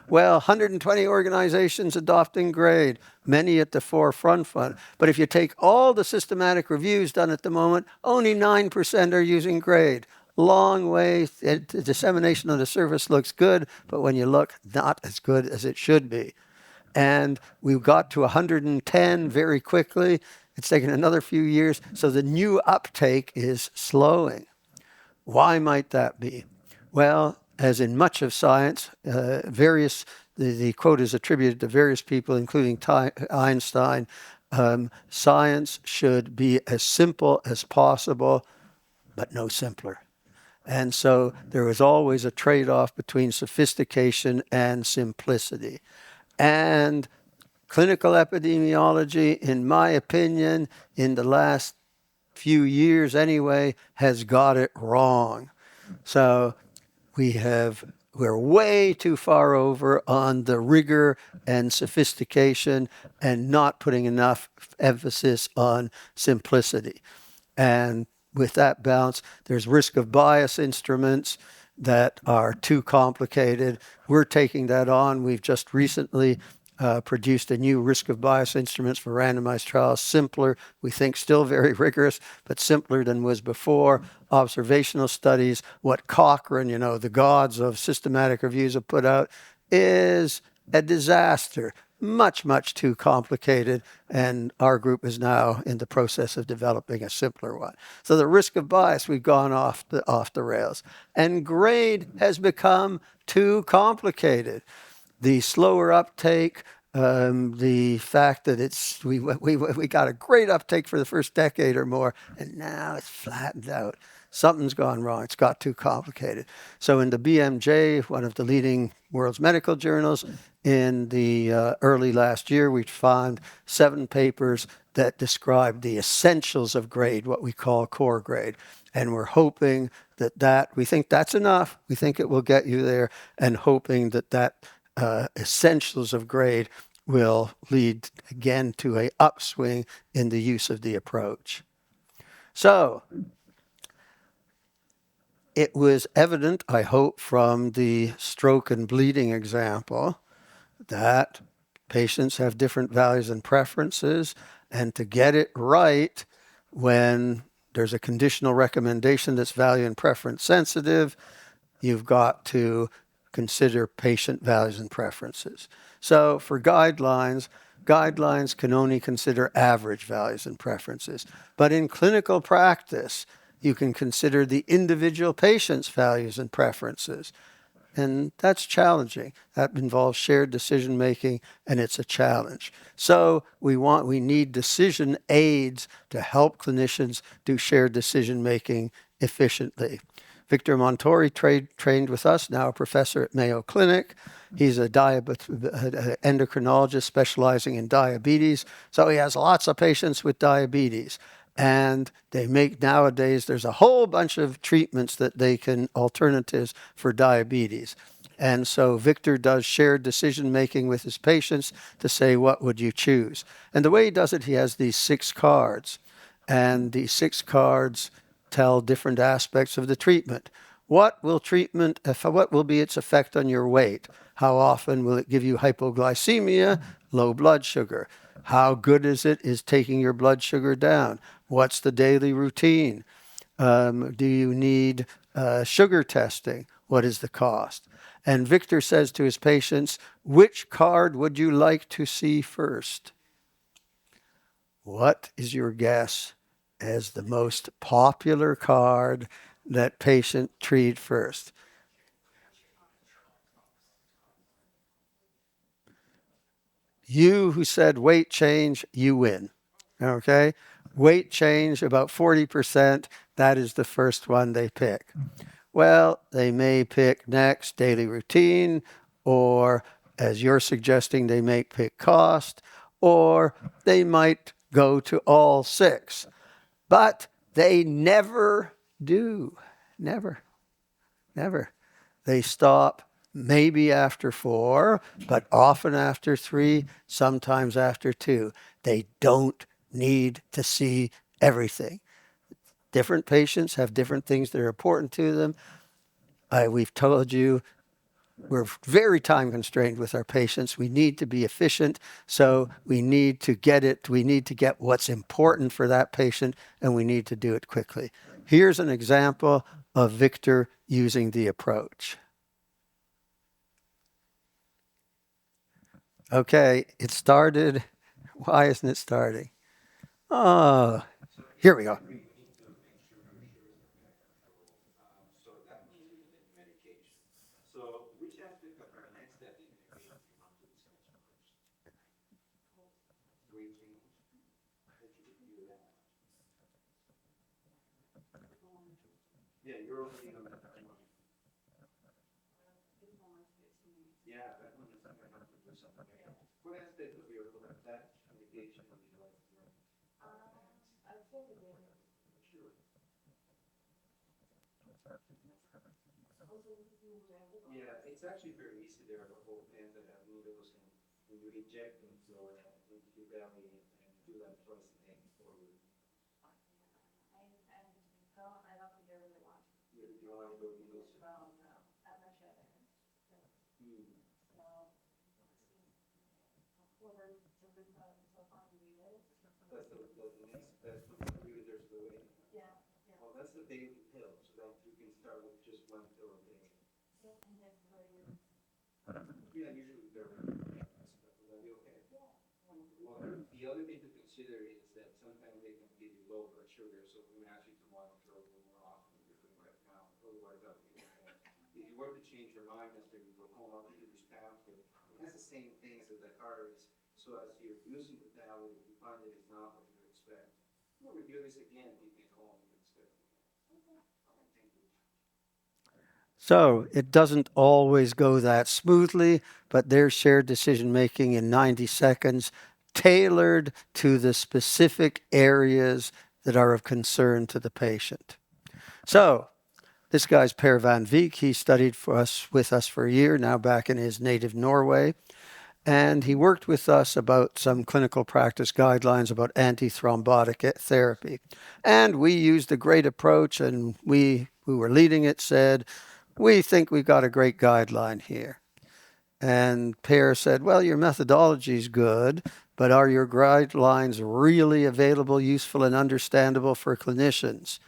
Well, 120 organizations adopting GRADE, many at the forefront. But if you take all the systematic reviews done at the moment, only 9% are using GRADE. Long way. The dissemination of the service looks good, but when you look, not as good as it should be. And we got to 110 very quickly. It's taken another few years, so the new uptake is slowing. Why might that be? Well, as in much of science, the quote is attributed to various people, including Einstein. Science should be as simple as possible, but no simpler. And so there is always a trade-off between sophistication and simplicity. And clinical epidemiology, in my opinion, in the last few years anyway, has got it wrong. So we have we're way too far over on the rigor and sophistication and not putting enough emphasis on simplicity. And with that balance, there's risk of bias instruments that are too complicated. We're taking that on. We've just recently produced a new risk of bias instruments for randomized trials, simpler, we think still very rigorous, but simpler than was before. Observational studies, what Cochrane, the gods of systematic reviews have put out, is a disaster. Much, much too complicated, and our group is now in the process of developing a simpler one. So the risk of bias, we've gone off the rails. And GRADE has become too complicated. The slower uptake, the fact that we got a great uptake for the first decade or more, and now it's flattened out. Something's gone wrong. It's got too complicated. So in the BMJ, one of the leading world's medical journals, in the early last year, we found 7 papers that describe the essentials of GRADE, what we call core GRADE. And we're hoping that we think that's enough. We think it will get you there, and hoping that essentials of GRADE will lead again to an upswing in the use of the approach. So it was evident, I hope, from the stroke and bleeding example that patients have different values and preferences, and to get it right when there's a conditional recommendation that's value and preference sensitive, you've got to consider patient values and preferences. So for guidelines can only consider average values and preferences. But in clinical practice, you can consider the individual patient's values and preferences. And that's challenging. That involves shared decision making, and it's a challenge. So we need decision aids to help clinicians do shared decision making efficiently. Victor Montori trained with us, now a professor at Mayo Clinic. He's an endocrinologist specializing in diabetes. So he has lots of patients with diabetes. And nowadays, there's a whole bunch of treatments alternatives for diabetes. And so Victor does shared decision making with his patients to say, what would you choose? And the way he does it, he has these 6 cards. And these 6 cards tell different aspects of the treatment. What will be its effect on your weight? How often will it give you hypoglycemia, low blood sugar? How good is taking your blood sugar down? What's the daily routine? Do you need sugar testing? What is the cost? And Victor says to his patients, which card would you like to see first? What is your guess as the most popular card that patient treat first? You who said weight change, you win. Okay? Weight change, about 40%, that is the first one they pick. Well, they may pick next daily routine, or as you're suggesting, they may pick cost, or they might go to all 6. But they never do. Never. They stop maybe after 4, but often after 3, sometimes after 2. They don't need to see everything. Different patients have different things that are important to them. We've told you we're very time constrained with our patients. We need to be efficient, so we need to get what's important for that patient, and we need to do it quickly. Here's an example of Victor using the approach. Okay, it started. Why isn't it starting? Oh, here we go. Yeah, it's actually very easy. There are a couple of pens that have needles, and when you eject them, so into your belly and do that twice a day for you. You don't want to go needles. Hmm. That's the ureters the way. Well, that's the daily pill, so that you can start with just one pill a day. Yeah, usually they're will that be okay? Well, the other thing to consider is that sometimes they can give you low blood sugar, so we ask you to monitor a little more often than you're doing right now. Otherwise, that would be okay. If you were to change your mind after you go home, I'll give you this pamphlet. It has the same things as the arteries. So as you're using the tablet, if you find that it's not what you expect, we'll review this again. You can call me instead. All right, thank you. So it doesn't always go that smoothly, but there's shared decision making in 90 seconds, tailored to the specific areas that are of concern to the patient. So this guy's Per Van Veek. He studied with us for a year, now back in his native Norway. And he worked with us about some clinical practice guidelines about antithrombotic therapy. And we used a great approach, and we who were leading it said, we think we've got a great guideline here. And Per said, well, your methodology is good, but are your guidelines really available, useful, and understandable for clinicians?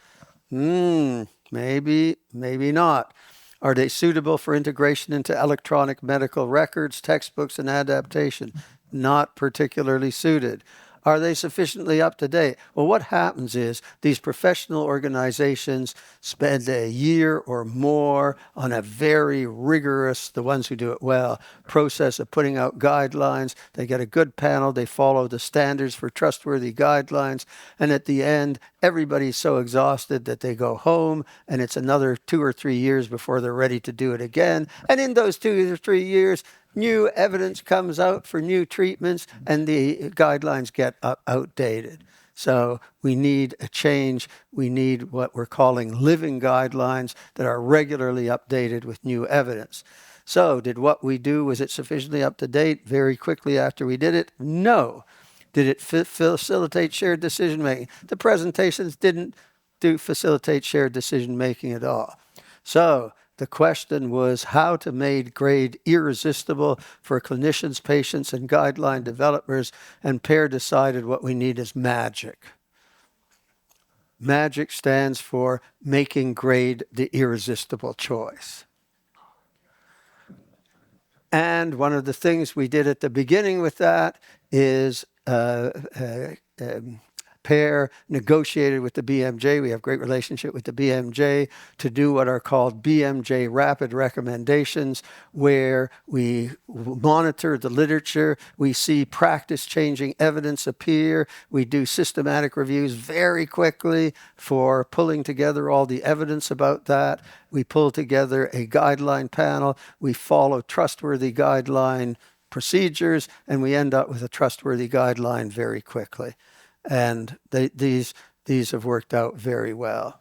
Maybe, maybe not. Are they suitable for integration into electronic medical records, textbooks, and adaptation? Not particularly suited. Are they sufficiently up to date? Well, what happens is these professional organizations spend a year or more on a very rigorous, the ones who do it well, process of putting out guidelines. They get a good panel. They follow the standards for trustworthy guidelines. And at the end, everybody's so exhausted that they go home, and it's another 2 or 3 years before they're ready to do it again. And in those 2 or 3 years, new evidence comes out for new treatments, and the guidelines get outdated. So we need a change. We need what we're calling living guidelines that are regularly updated with new evidence. So did what we do, was it sufficiently up to date very quickly after we did it? No. Did it facilitate shared decision making? The presentations didn't facilitate shared decision making at all. So the question was how to make GRADE irresistible for clinicians, patients, and guideline developers, and Per decided what we need is magic. Magic stands for making GRADE the irresistible choice. And one of the things we did at the beginning with that is Per negotiated with the BMJ. We have a great relationship with the BMJ to do what are called BMJ rapid recommendations, where we monitor the literature. We see practice-changing evidence appear. We do systematic reviews very quickly for pulling together all the evidence about that. We pull together a guideline panel. We follow trustworthy guideline procedures, and we end up with a trustworthy guideline very quickly. And these have worked out very well.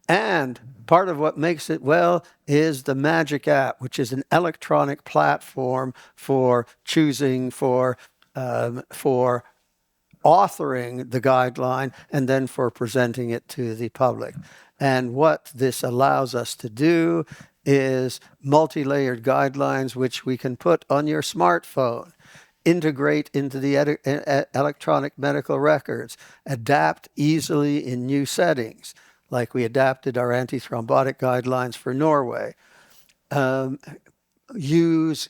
And part of what makes it well is the Magic app, which is an electronic platform for choosing, for authoring the guideline, and then for presenting it to the public. And what this allows us to do is multi-layered guidelines, which we can put on your smartphone, integrate into the electronic medical records, adapt easily in new settings, like we adapted our antithrombotic guidelines for Norway.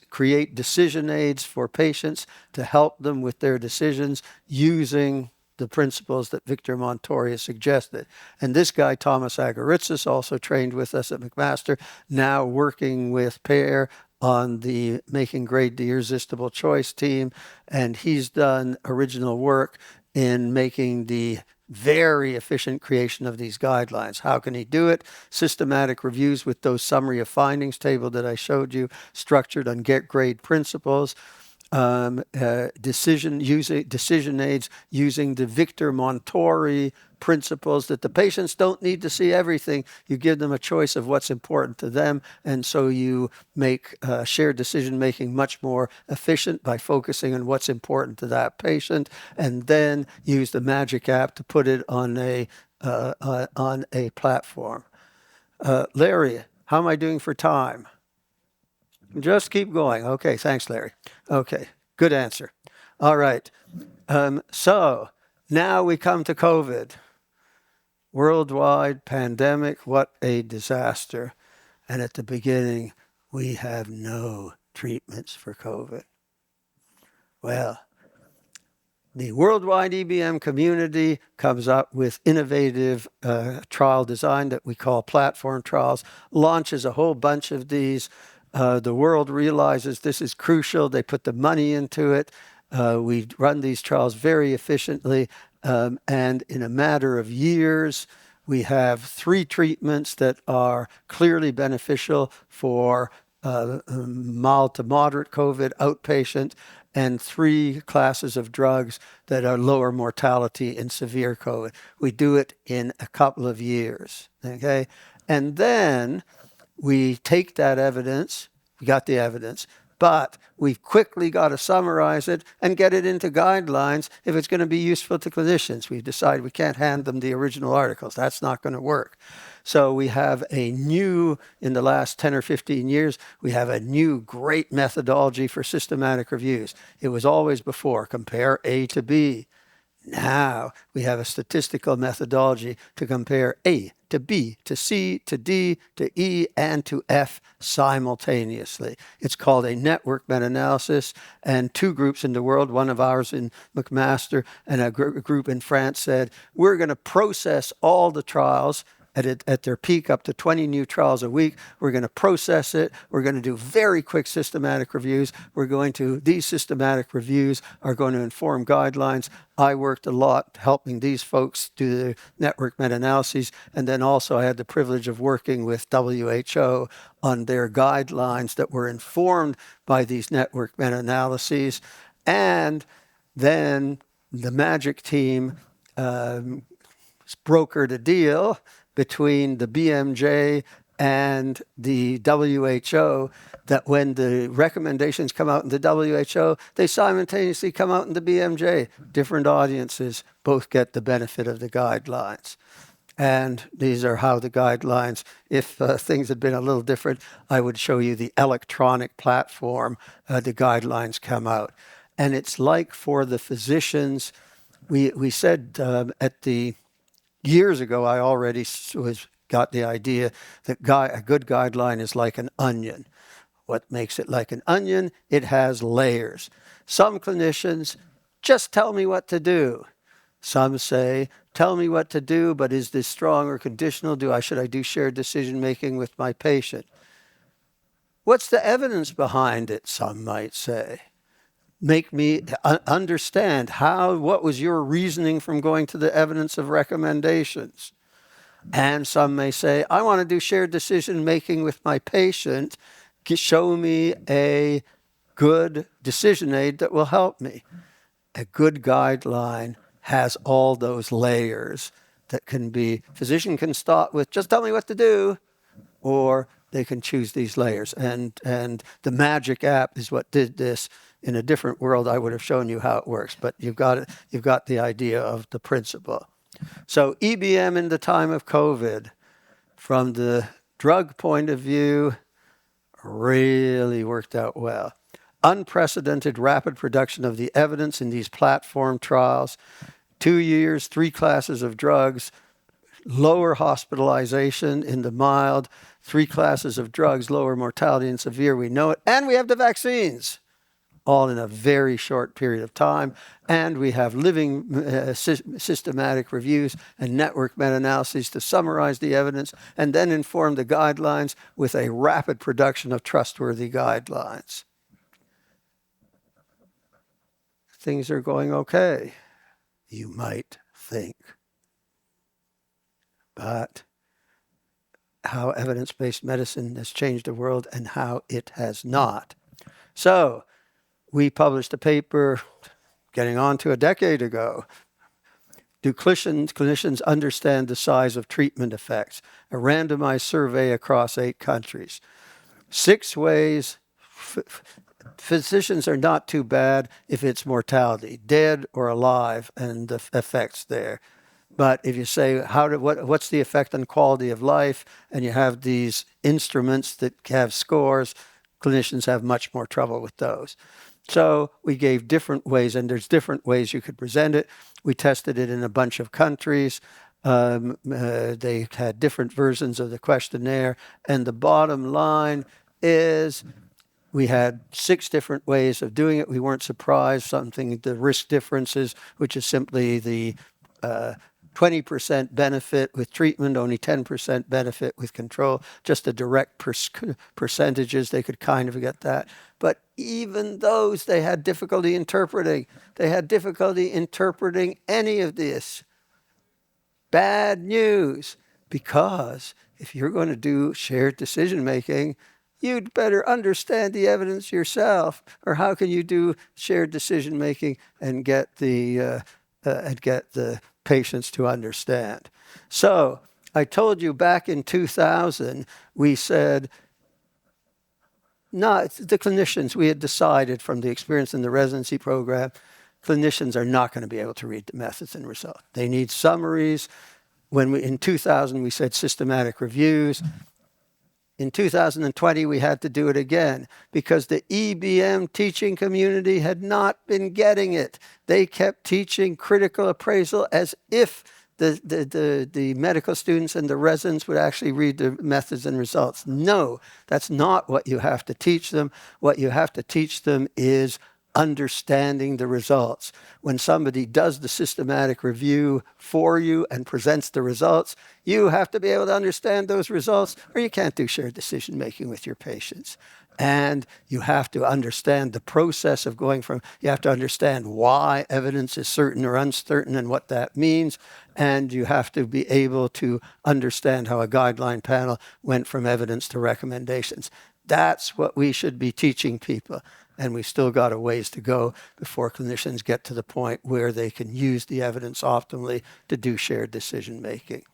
Create decision aids for patients to help them with their decisions using the principles that Victor Montori has suggested. And this guy, Thomas Agaritsis, also trained with us at McMaster, now working with Per on the Making GRADE the Irresistible Choice team, and he's done original work in making the very efficient creation of these guidelines. How can he do it? Systematic reviews with those summary of findings table that I showed you, structured on GRADE principles. decision aids using the Victor Montori principles that the patients don't need to see everything. You give them a choice of what's important to them, and so you make shared decision making much more efficient by focusing on what's important to that patient, and then use the magic app to put it on a platform. Larry, how am I doing for time? Just keep going. Okay, thanks, Larry. Okay, good answer. All right. So now we come to COVID. Worldwide pandemic, what a disaster. And at the beginning, we have no treatments for COVID. Well, the worldwide EBM community comes up with innovative trial design that we call platform trials, launches a whole bunch of these. The world realizes this is crucial. They put the money into it. We run these trials very efficiently. And in a matter of years, we have 3 treatments that are clearly beneficial for mild to moderate COVID outpatient, and 3 classes of drugs that are lower mortality in severe COVID. We do it in a couple of years, okay? And then we take that evidence, we got the evidence, but we've quickly got to summarize it and get it into guidelines if it's going to be useful to clinicians. We've decided we can't hand them the original articles. That's not going to work. So we have a new, in the last 10 or 15 years, we have a new great methodology for systematic reviews. It was always before, compare A to B. Now we have a statistical methodology to compare A to B to C to D to E and to F simultaneously. It's called a network meta-analysis, and 2 groups in the world, one of ours in McMaster and a group in France, said, we're going to process all the trials at their peak, up to 20 new trials a week. We're going to process it. We're going to do very quick systematic reviews. These systematic reviews are going to inform guidelines. I worked a lot helping these folks do the network meta-analyses. And then also I had the privilege of working with WHO on their guidelines that were informed by these network meta-analyses. And then the MAGIC team brokered a deal between the BMJ and the WHO that when the recommendations come out in the WHO, they simultaneously come out in the BMJ. Different audiences both get the benefit of the guidelines. And these are how the guidelines, if things had been a little different, I would show you the electronic platform the guidelines come out. And it's like for the physicians, we said at the years ago, I already got the idea that a good guideline is like an onion. What makes it like an onion? It has layers. Some clinicians just tell me what to do. Some say, tell me what to do, but is this strong or conditional? Should I do shared decision making with my patient? What's the evidence behind it? Some might say. Make me understand what was your reasoning from going to the evidence of recommendations? And some may say, I want to do shared decision making with my patient. Show me a good decision aid that will help me. A good guideline has all those layers that physician can start with, just tell me what to do, or they can choose these layers. And the MAGIC app is what did this. In a different world, I would have shown you how it works, but you've got the idea of the principle. So EBM in the time of COVID, from the drug point of view, really worked out well. Unprecedented rapid production of the evidence in these platform trials. 2 years, 3 classes of drugs, lower hospitalization in the mild, 3 classes of drugs, lower mortality in severe, we know it, and we have the vaccines. All in a very short period of time. And we have living systematic reviews and network meta-analyses to summarize the evidence and then inform the guidelines with a rapid production of trustworthy guidelines. Things are going okay, you might think. But how evidence-based medicine has changed the world and how it has not. So, We published a paper getting on to a decade ago. Do clinicians understand the size of treatment effects? A randomized survey across 8 countries. 6 ways physicians are not too bad if it's mortality, dead or alive, and the effects there. But if you say, what's the effect on quality of life, and you have these instruments that have scores, clinicians have much more trouble with those. So we gave different ways, and there's different ways you could present it. We tested it in a bunch of countries. They had different versions of the questionnaire. And the bottom line is we had 6 different ways of doing it. We weren't surprised. The risk differences, which is simply the 20% benefit with treatment, only 10% benefit with control, just the direct percentages, they could kind of get that. But even those, they had difficulty interpreting. They had difficulty interpreting any of this. Bad news, because if you're going to do shared decision making, you'd better understand the evidence yourself. Or how can you do shared decision making and get the patients to understand? So I told you back in 2000, we said, no, the clinicians, we had decided from the experience in the residency program, clinicians are not going to be able to read the methods and results. They need summaries. In 2000, we said systematic reviews. In 2020, we had to do it again because the EBM teaching community had not been getting it. They kept teaching critical appraisal as if the medical students and the residents would actually read the methods and results. No, that's not what you have to teach them. What you have to teach them is understanding the results. When somebody does the systematic review for you and presents the results, you have to be able to understand those results, or you can't do shared decision making with your patients. And you have to understand the process of going from, you have to understand why evidence is certain or uncertain and what that means. And you have to be able to understand how a guideline panel went from evidence to recommendations. That's what we should be teaching people. And we've still got a ways to go before clinicians get to the point where they can use the evidence optimally to do shared decision making.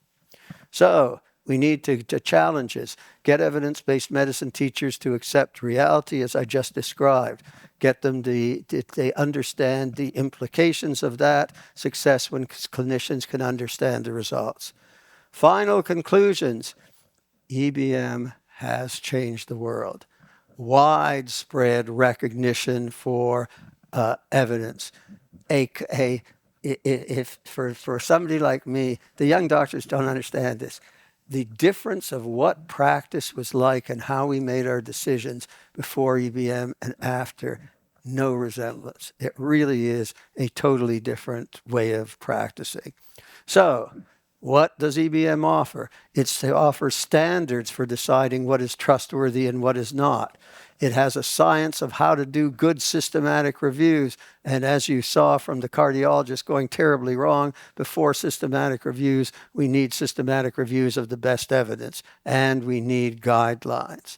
So we need to challenges. Get evidence-based medicine teachers to accept reality as I just described. Get them they understand the implications of that success when clinicians can understand the results. Final conclusions. EBM has changed the world. Widespread recognition for evidence. If for somebody like me, the young doctors don't understand this. The difference of what practice was like and how we made our decisions before EBM and after, no resemblance. It really is a totally different way of practicing. So, what does EBM offer? It's to offer standards for deciding what is trustworthy and what is not. It has a science of how to do good systematic reviews. And as you saw from the cardiologist going terribly wrong, before systematic reviews, we need systematic reviews of the best evidence. And we need guidelines.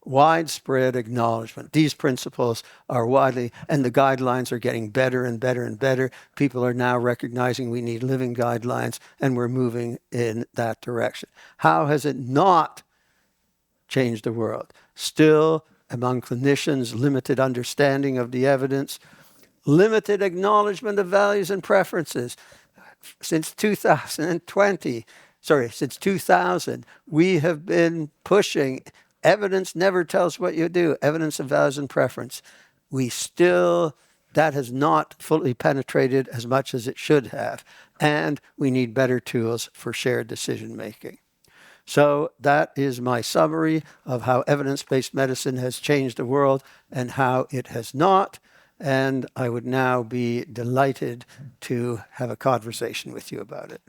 Widespread acknowledgement. These principles are widely, and the guidelines are getting better and better and better. People are now recognizing we need living guidelines, and we're moving in that direction. How has it not changed the world? Still, among clinicians, limited understanding of the evidence, limited acknowledgement of values and preferences. Since 2000, we have been pushing evidence never tells what you do. Evidence of values and preference. That has not fully penetrated as much as it should have. And we need better tools for shared decision making. So that is my summary of how evidence-based medicine has changed the world and how it has not. And I would now be delighted to have a conversation with you about it.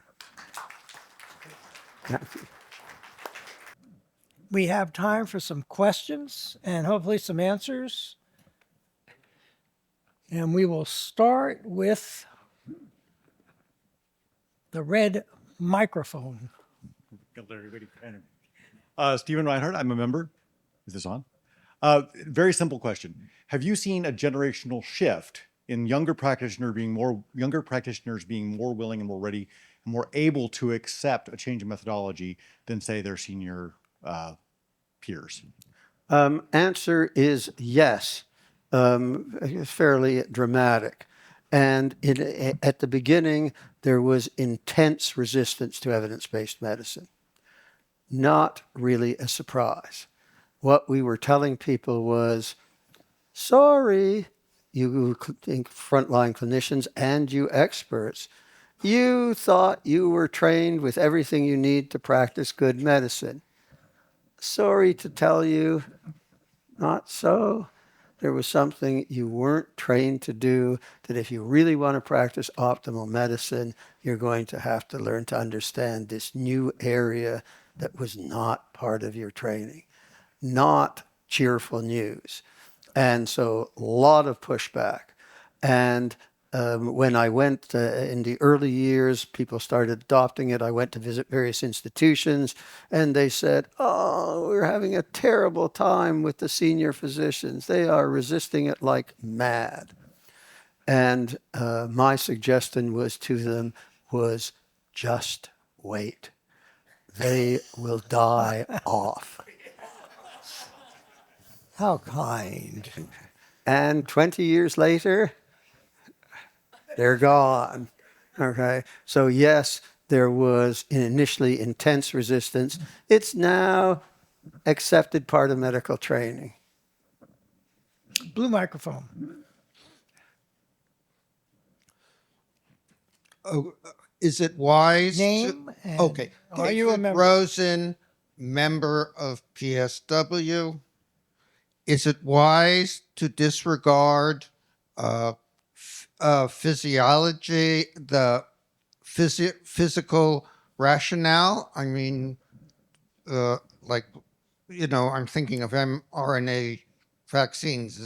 Thank you. We have time for some questions and hopefully some answers. And we will start with the red microphone. Stephen Reinhardt, I'm a member. Is this on? Very simple question. Have you seen a generational shift in younger practitioners being more willing and more ready and more able to accept a change in methodology than, say, their senior peers? Answer is yes, fairly dramatic. And at the beginning, there was intense resistance to evidence-based medicine. Not really a surprise. What we were telling people was, sorry, you frontline clinicians and you experts, you thought you were trained with everything you need to practice good medicine. Sorry to tell you, not so. There was something you weren't trained to do, that if you really want to practice optimal medicine, you're going to have to learn to understand this new area that was not part of your training. Not cheerful news. And so a lot of pushback. And when I went in the early years, people started adopting it. I went to visit various institutions and they said, oh, we're having a terrible time with the senior physicians. They are resisting it like mad. And my suggestion to them was just wait. They will die off. How kind. And 20 years later, they're gone. Okay. So yes, there was initially intense resistance. It's now accepted part of medical training. Blue microphone. Is it wise? Name and Okay. are you a David member? Rosen, member of PSW. Is it wise to disregard physiology, the physical rationale? I mean, like, I'm thinking of mRNA vaccines.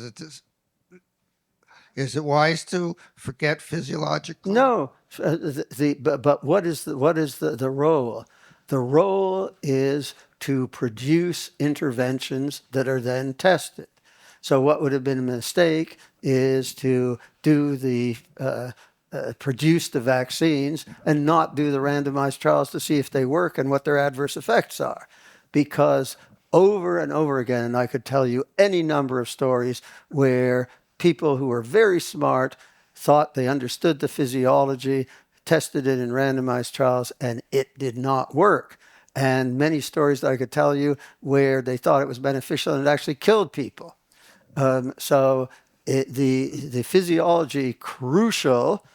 Is it wise to forget physiological? No, but what is the role? The role is to produce interventions that are then tested. So what would have been a mistake is to do produce the vaccines and not do the randomized trials to see if they work and what their adverse effects are. Because over and over again, and I could tell you any number of stories where people who were very smart thought they understood the physiology, tested it in randomized trials, and it did not work. And many stories that I could tell you where they thought it was beneficial and it actually killed people. So the physiology, crucial,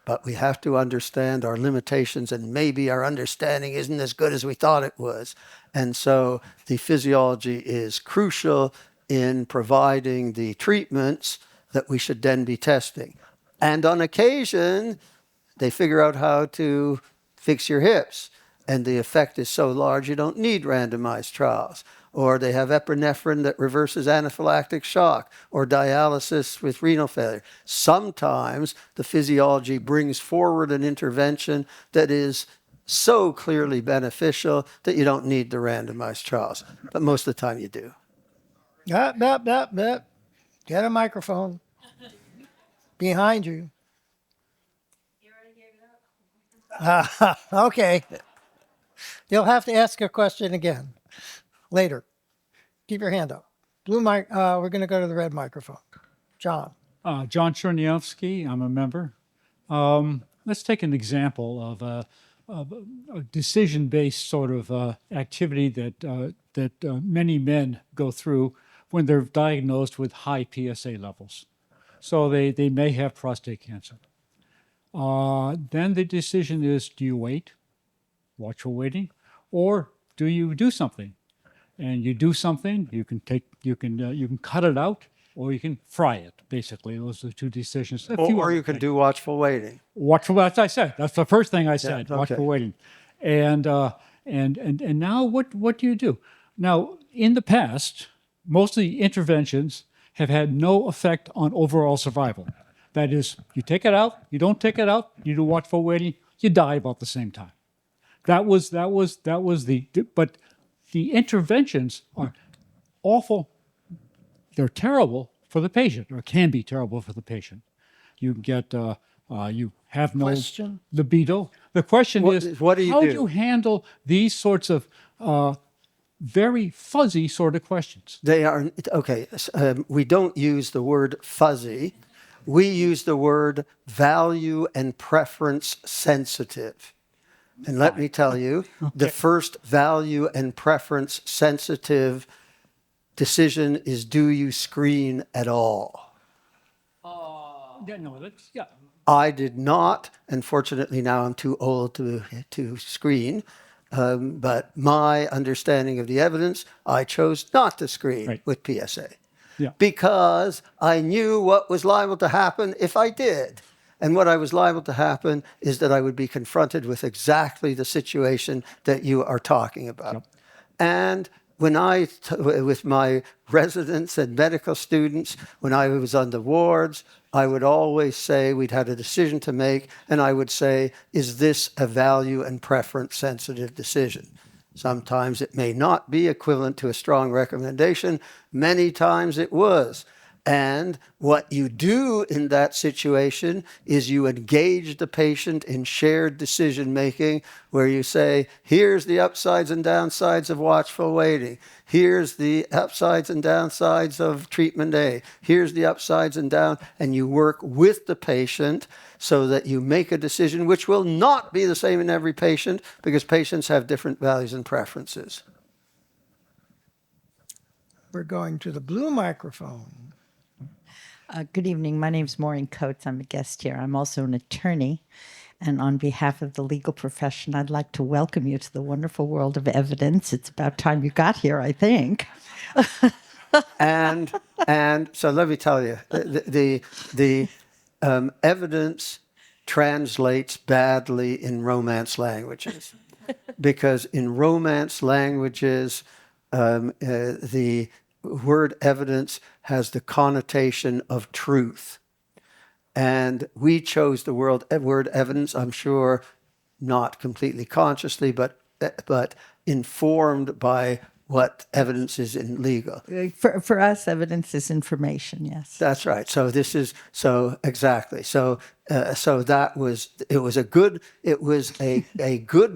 but we have to understand our limitations, and maybe our understanding isn't as good as we thought it was. And so the physiology is crucial in providing the treatments that we should then be testing. And on occasion, they figure out how to fix your hips, and the effect is so large you don't need randomized trials. Or they have epinephrine that reverses anaphylactic shock, or dialysis with renal failure. Sometimes the physiology brings forward an intervention that is so clearly beneficial that you don't need the randomized trials. But most of the time you do. Yep. Get a microphone. Behind you. You already gave it up. Okay. You'll have to ask a question again later. Keep your hand up. Blue mic. We're going to go to the red microphone. John. John Chernyavsky, I'm a member. Let's take an example of a decision-based sort of activity that many men go through when they're diagnosed with high PSA levels. So they may have prostate cancer. Then the decision is: do you wait, watchful waiting, or do you do something? And you do something. You can cut it out, or you can fry it. Basically, those are the two decisions. Or you can do watchful waiting. Watchful. As I said, that's the first thing I said. okay. Watchful waiting, and now what do you do? Now, in the past, most of the interventions have had no effect on overall survival. That is, you take it out, you don't take it out, you do watchful waiting, you die about the same time. That was but the interventions are awful they're terrible for the patient, or can be terrible for the patient. You get you have no Question? libido. The question is, what do you how do? do you handle these sorts of very fuzzy sort of questions? They are, okay, we don't use the word fuzzy. We use the word value and preference sensitive. And let me tell you, the first value and preference sensitive decision is, do you screen at all? Yeah, no, that's, yeah. I did not, and fortunately now I'm too old to screen. But my understanding of the evidence, I chose not to screen Right. with PSA Yeah. because I knew what was liable to happen if I did. And what I was liable to happen is that I would be confronted with exactly the situation that you are talking about. Yep. And when with my residents and medical students, when I was on the wards, I would always say we'd had a decision to make, and I would say, is this a value and preference sensitive decision? Sometimes it may not be equivalent to a strong recommendation. Many times it was. And what you do in that situation is you engage the patient in shared decision making, where you say, here's the upsides and downsides of watchful waiting. Here's the upsides and downsides of treatment A. Here's the upsides and down, and you work with the patient so that you make a decision which will not be the same in every patient, because patients have different values and preferences. We're going to the blue microphone. Good evening. My name is Maureen Coates. I'm a guest here. I'm also an attorney. And on behalf of the legal profession, I'd like to welcome you to the wonderful world of evidence. It's about time you got here, I think. And so let me tell you, the evidence translates badly in Romance languages, because in Romance languages, the word evidence has the connotation of truth. And we chose the word evidence, I'm sure, not completely consciously, but informed by what evidence is in legal. For us, evidence is information, yes. That's right. So this is exactly. So that was a good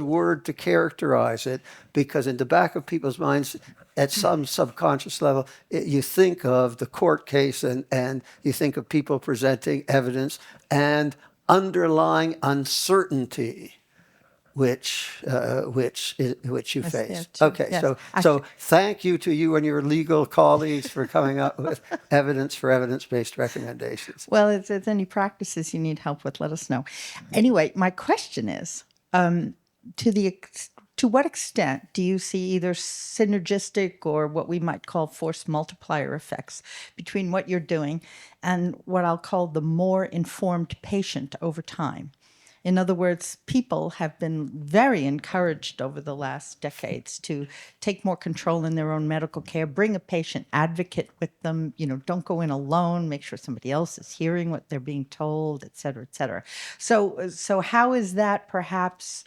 word to characterize it, because in the back of people's minds, at some subconscious level, you think of the court case and you think of people presenting evidence and underlying uncertainty, which you Yes, face. yeah, too. Okay, Yes. so thank you to you and your legal colleagues for coming up with evidence for evidence-based recommendations. Well, if there's any practices you need help with, let us know. Anyway, my question is, to what extent do you see either synergistic or what we might call force multiplier effects between what you're doing and what I'll call the more informed patient over time? In other words, people have been very encouraged over the last decades to take more control in their own medical care, bring a patient advocate with them, don't go in alone, make sure somebody else is hearing what they're being told, et cetera, et cetera. So how is that perhaps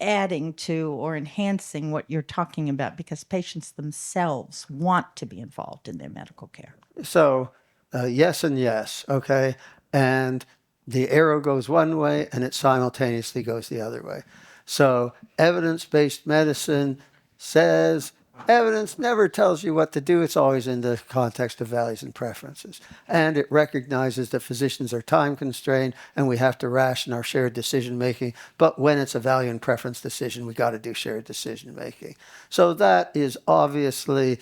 adding to or enhancing what you're talking about, because patients themselves want to be involved in their medical care? So yes and yes, okay? And the arrow goes one way and it simultaneously goes the other way. So evidence-based medicine says evidence never tells you what to do. It's always in the context of values and preferences. And it recognizes that physicians are time constrained and we have to ration our shared decision making. But when it's a value and preference decision, we got to do shared decision making. So that is obviously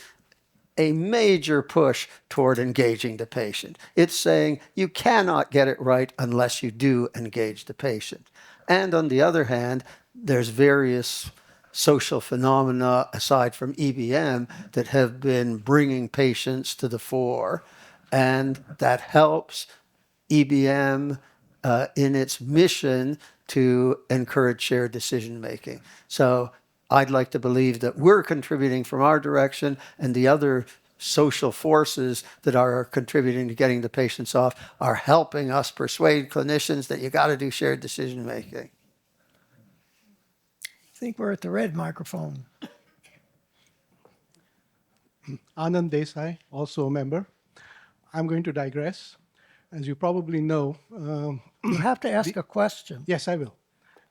a major push toward engaging the patient. It's saying you cannot get it right unless you do engage the patient. And on the other hand, there's various social phenomena aside from EBM that have been bringing patients to the fore, and that helps EBM in its mission to encourage shared decision making. So I'd like to believe that we're contributing from our direction, and the other social forces that are contributing to getting the patients off are helping us persuade clinicians that you got to do shared decision making. I think we're at the red microphone. Anand Desai, also a member. I'm going to digress. As you probably know, You have to ask a question. yes, I will.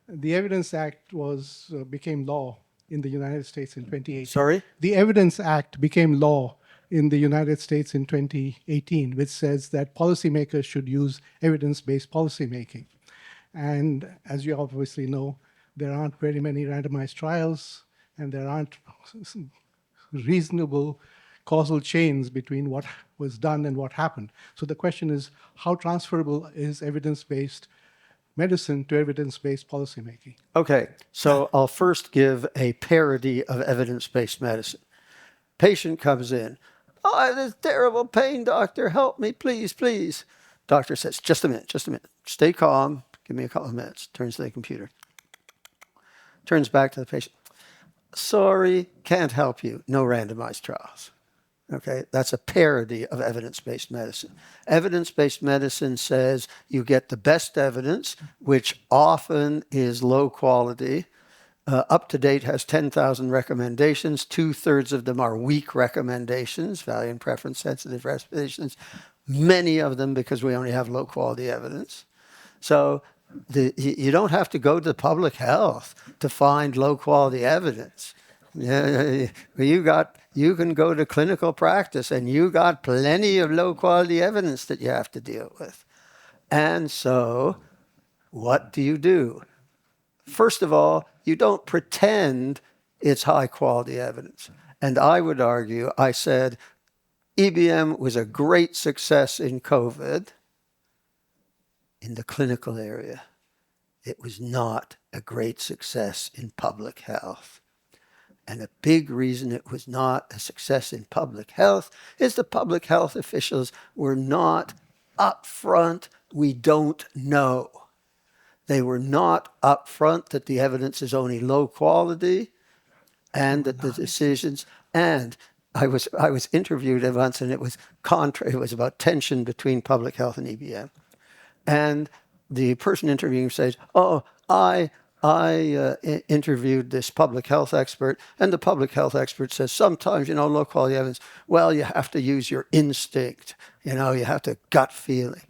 The Evidence Act became law in the United States in 2018. Sorry? The Evidence Act became law in the United States in 2018, which says that policymakers should use evidence-based policymaking. And as you obviously know, there aren't very many randomized trials, and there aren't reasonable causal chains between what was done and what happened. So the question is, how transferable is evidence-based medicine to evidence-based policymaking? Okay, so I'll first give a parody of evidence-based medicine. Patient comes in. Oh, I have this terrible pain, doctor. Help me, please, please. Doctor says, just a minute, just a minute. Stay calm. Give me a couple of minutes. Turns to the computer. Turns back to the patient. Sorry, can't help you. No randomized trials. Okay, that's a parody of evidence-based medicine. Evidence-based medicine says you get the best evidence, which often is low quality. UpToDate has 10,000 recommendations. 2/3 of them are weak recommendations, value and preference sensitive recommendations. Many of them because we only have low quality evidence. So you don't have to go to public health to find low quality evidence. Yeah, you can go to clinical practice and you got plenty of low quality evidence that you have to deal with. And so what do? First of all, you don't pretend it's high quality evidence. And I would argue, I said, EBM was a great success in COVID in the clinical area. It was not a great success in public health. And a big reason it was not a success in public health is the public health officials were not upfront. We don't know. They were not upfront that the evidence is only low quality and that the decisions, and I was interviewed once and it was about tension between public health and EBM. And the person interviewing says, oh, I interviewed this public health expert, and the public health expert says, sometimes, low quality evidence, well, you have to use your instinct, you have to gut feeling.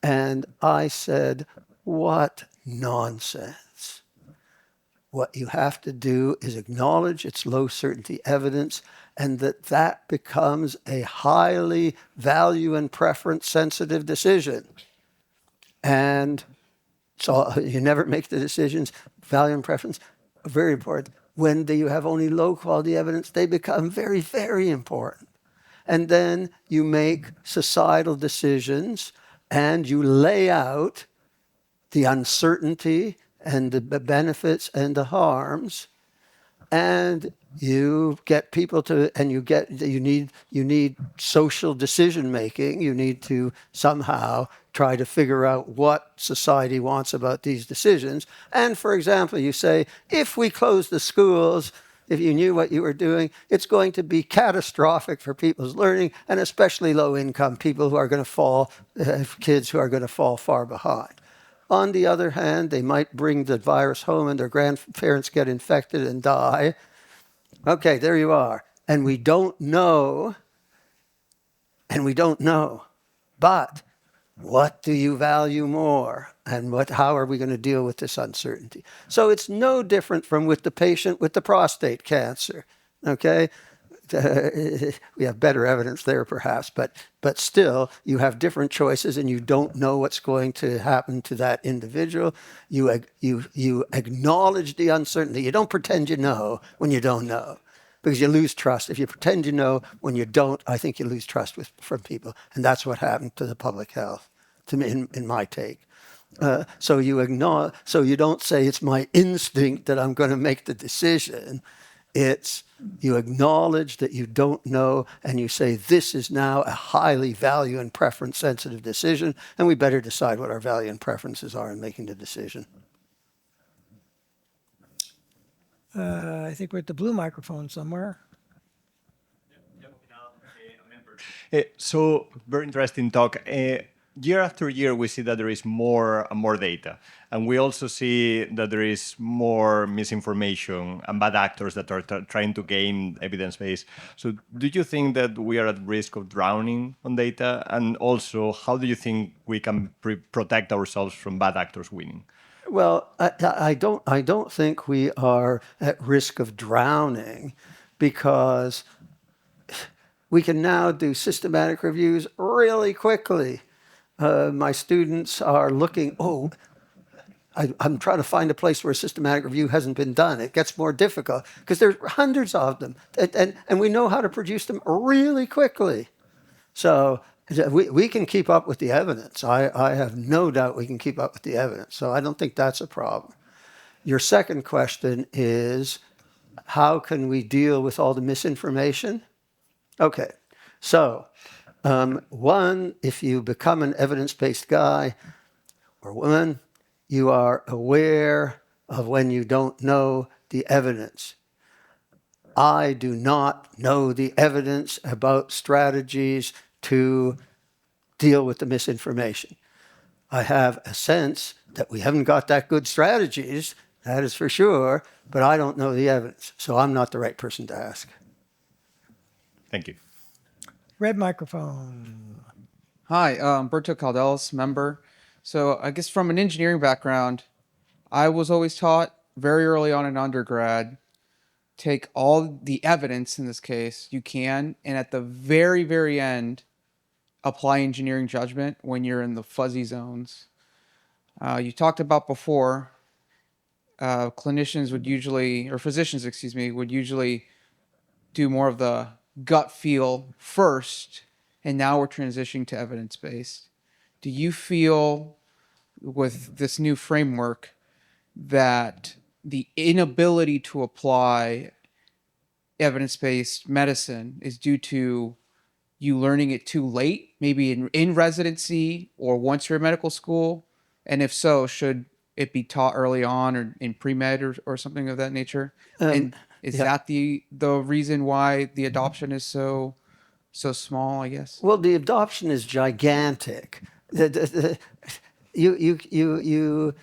And I said, what nonsense. What you have to do is acknowledge it's low certainty evidence and that becomes a highly value and preference sensitive decision. And so you never make the decisions, value and preference, very important. When you have only low quality evidence, they become very, very important. And then you make societal decisions and you lay out the uncertainty and the benefits and the harms, and you get people to, and you need social decision making. You need to somehow try to figure out what society wants about these decisions. And for example, you say, if we close the schools, if you knew what you were doing, it's going to be catastrophic for people's learning, and especially low-income people who are going to fall, kids who are going to fall far behind. On the other hand, they might bring the virus home and their grandparents get infected and die. Okay, there you are. And we don't know. But what do you value more? And how are we going to deal with this uncertainty? So it's no different from with the patient with the prostate cancer. Okay? We have better evidence there perhaps, but still you have different choices and you don't know what's going to happen to that individual. You acknowledge the uncertainty. You don't pretend you know when you don't know, because you lose trust. If you pretend you know when you don't, I think you lose trust from people. And that's what happened to the public health, to me, in my take. So you don't say it's my instinct that I'm going to make the decision. It's you acknowledge that you don't know, and you say this is now a highly value and preference sensitive decision, and we better decide what our value and preferences are in making the decision. I think we're at the blue microphone somewhere. So very interesting talk. year after year, we see that there is more and more data. And we also see that there is more misinformation and bad actors that are trying to gain evidence base. So do you think that we are at risk of drowning on data? And also, how do you think we can protect ourselves from bad actors winning? Well, I don't think we are at risk of drowning, because we can now do systematic reviews really quickly. My students are looking, I'm trying to find a place where a systematic review hasn't been done. It gets more difficult because there's hundreds of them, and we know how to produce them really quickly. So we can keep up with the evidence. I have no doubt we can keep up with the evidence. So I don't think that's a problem. Your second question is, how can we deal with all the misinformation? Okay, so one, if you become an evidence-based guy or woman, you are aware of when you don't know the evidence. I do not know the evidence about strategies to deal with the misinformation. I have a sense that we haven't got that good strategies, that is for sure, but I don't know the evidence, so I'm not the right person to ask. Thank you. Red microphone. Hi, Berto Caldelas, member. So I guess from an engineering background, I was always taught very early on in undergrad, take all the evidence in this case you can, and at the very, very end, apply engineering judgment when you're in the fuzzy zones. You talked about before, clinicians would usually, or physicians, excuse me, would usually do more of the gut feel first, and now we're transitioning to evidence-based. Do you feel with this new framework that the inability to apply evidence-based medicine is due to you learning it too late, maybe in residency or once you're in medical school? And if so, should it be taught early on or in pre-med or something of that nature? And is that the reason why the adoption is so small, I guess? Well, the adoption is gigantic. You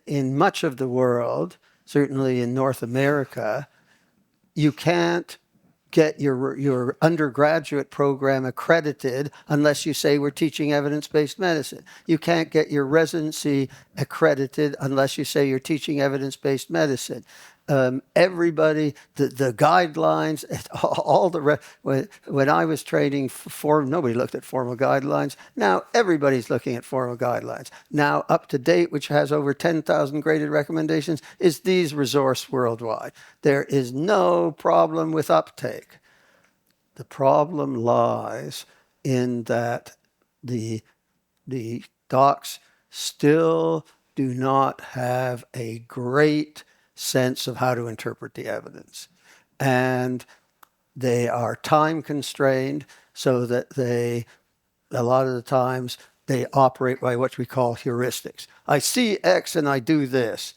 in much of the world, certainly in North America, you can't get your undergraduate program accredited unless you say we're teaching evidence-based medicine. You can't get your residency accredited unless you say you're teaching evidence-based medicine. Everybody, the guidelines, when I was training, nobody looked at formal guidelines. Now everybody's looking at formal guidelines. Now UpToDate, which has over 10,000 graded recommendations, is the resource worldwide. There is no problem with uptake. The problem lies in that the docs still do not have a great sense of how to interpret the evidence. And they are time constrained, so that a lot of the times, they operate by what we call heuristics. I see X and I do this.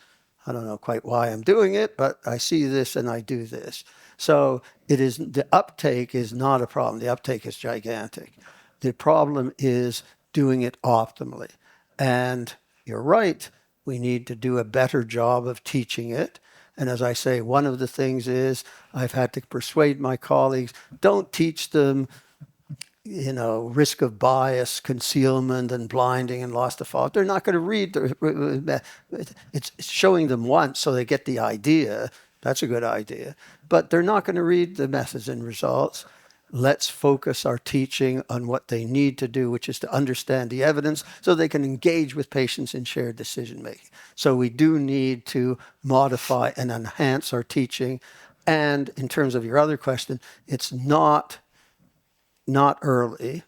I don't know quite why I'm doing it, but I see this and I do this. So the uptake is not a problem. The uptake is gigantic. The problem is doing it optimally. And you're right, we need to do a better job of teaching it. And as I say, one of the things is I've had to persuade my colleagues, don't teach them, risk of bias, concealment, and blinding and loss to fault. They're not going to read. It's showing them once so they get the idea. That's a good idea. But they're not going to read the methods and results. Let's focus our teaching on what they need to do, which is to understand the evidence so they can engage with patients in shared decision-making. So we do need to modify and enhance our teaching. And in terms of your other question, it's not early,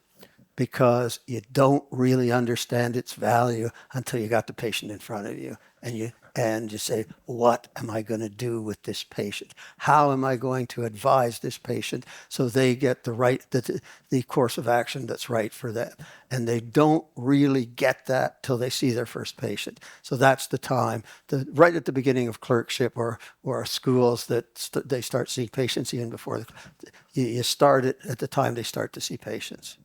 because you don't really understand its value until you got the patient in front of you and you say, what am I going to do with this patient? How am I going to advise this patient so they get the course of action that's right for them? And they don't really get that till they see their first patient. So that's the time, right at the beginning of clerkship or schools, that they start seeing patients even before you start it at the time they start to see patients.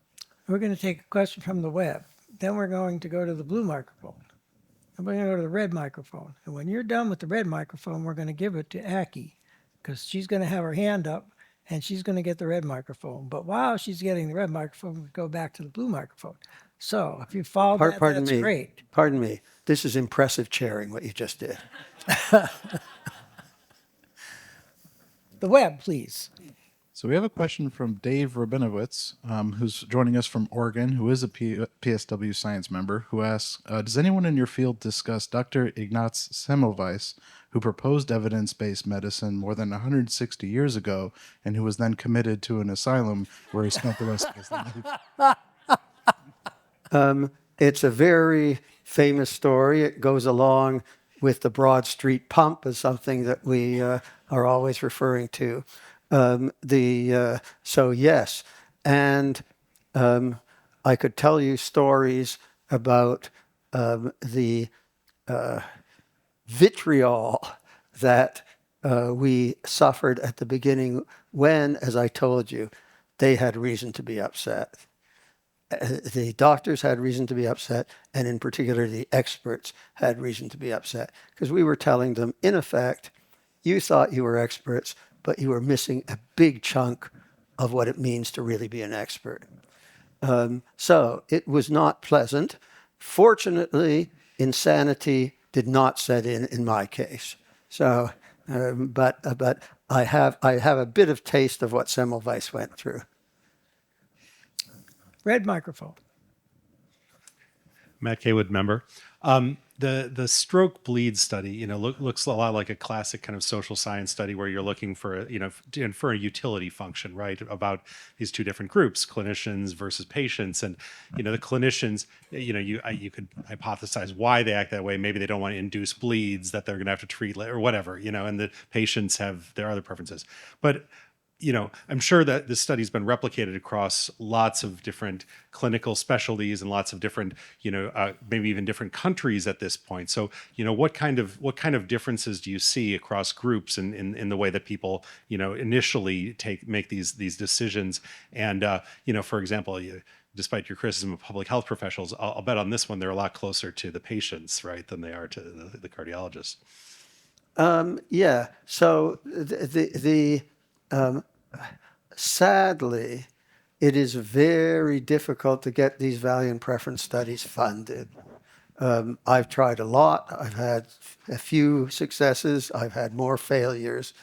We're going to take a question from the web. then we're going to go to the blue microphone. And we're going to go to the red microphone. And when you're done with the red microphone, we're going to give it to Aki because she's going to have her hand up and she's going to get the red microphone. But while she's getting the red microphone, we go back to the blue microphone. So if you follow that, Pardon that's me. great. Pardon me. This is impressive chairing, what you just did. The web, please. So we have a question from Dave Rabinowitz, who's joining us from Oregon, who is a PSW science member, who asks, does anyone in your field discuss Dr. Ignaz Semmelweis, who proposed evidence-based medicine more than 160 years ago, and who was then committed to an asylum where he spent the rest of his life? It's a very famous story. It goes along with the Broad Street pump as something that we are always referring to. So yes, and I could tell you stories about the vitriol that we suffered at the beginning when, as I told you, they had reason to be upset. The doctors had reason to be upset, and in particular, the experts had reason to be upset because we were telling them, in effect, you thought you were experts, but you were missing a big chunk of what it means to really be an expert. So it was not pleasant. Fortunately, insanity did not set in my case. So, but I have a bit of taste of what Semmelweis went through. Red microphone. Matt Kaywood, member. The stroke bleed study, looks a lot like a classic kind of social science study where you're looking for, for a utility function, right? About these two different groups, clinicians versus patients. And, the clinicians, you could hypothesize why they act that way. Maybe they don't want to induce bleeds that they're going to have to treat or whatever, and the patients have their other preferences. But I'm sure that this study's been replicated across lots of different clinical specialties and lots of different, maybe even different countries at this point. So, what kind of differences do you see across groups in the way that people, initially make these decisions? And, for example, despite your criticism of public health professionals, I'll bet on this one they're a lot closer to the patients, right, than they are to the cardiologists. Yeah. So sadly, it is very difficult to get these value and preference studies funded. I've tried a lot. I've had a few successes. I've had more failures.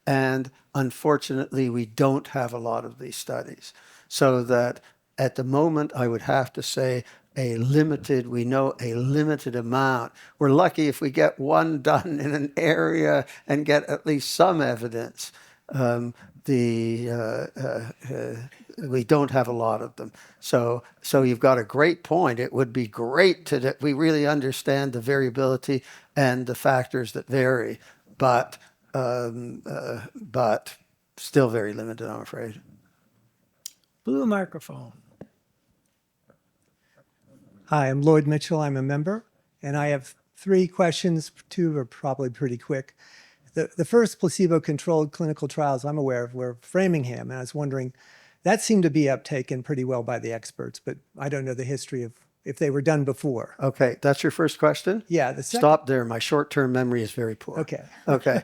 And unfortunately, we don't have a lot of these studies. So that at the moment, I would have to say we know a limited amount. We're lucky if we get one done in an area and get at least some evidence. We don't have a lot of them. So you've got a great point. It would be great that we really understand the variability and the factors that vary, but still very limited, I'm afraid. Blue microphone. Hi, I'm Lloyd Mitchell. I'm a member, and I have 3 questions. 2 are probably pretty quick. The first placebo-controlled clinical trials I'm aware of were Framingham, and I was wondering, that seemed to be uptaken pretty well by the experts, but I don't know the history of if they were done before. Okay, that's your first question? Yeah. The second, Stop there. My short-term memory is very poor. Okay. Okay.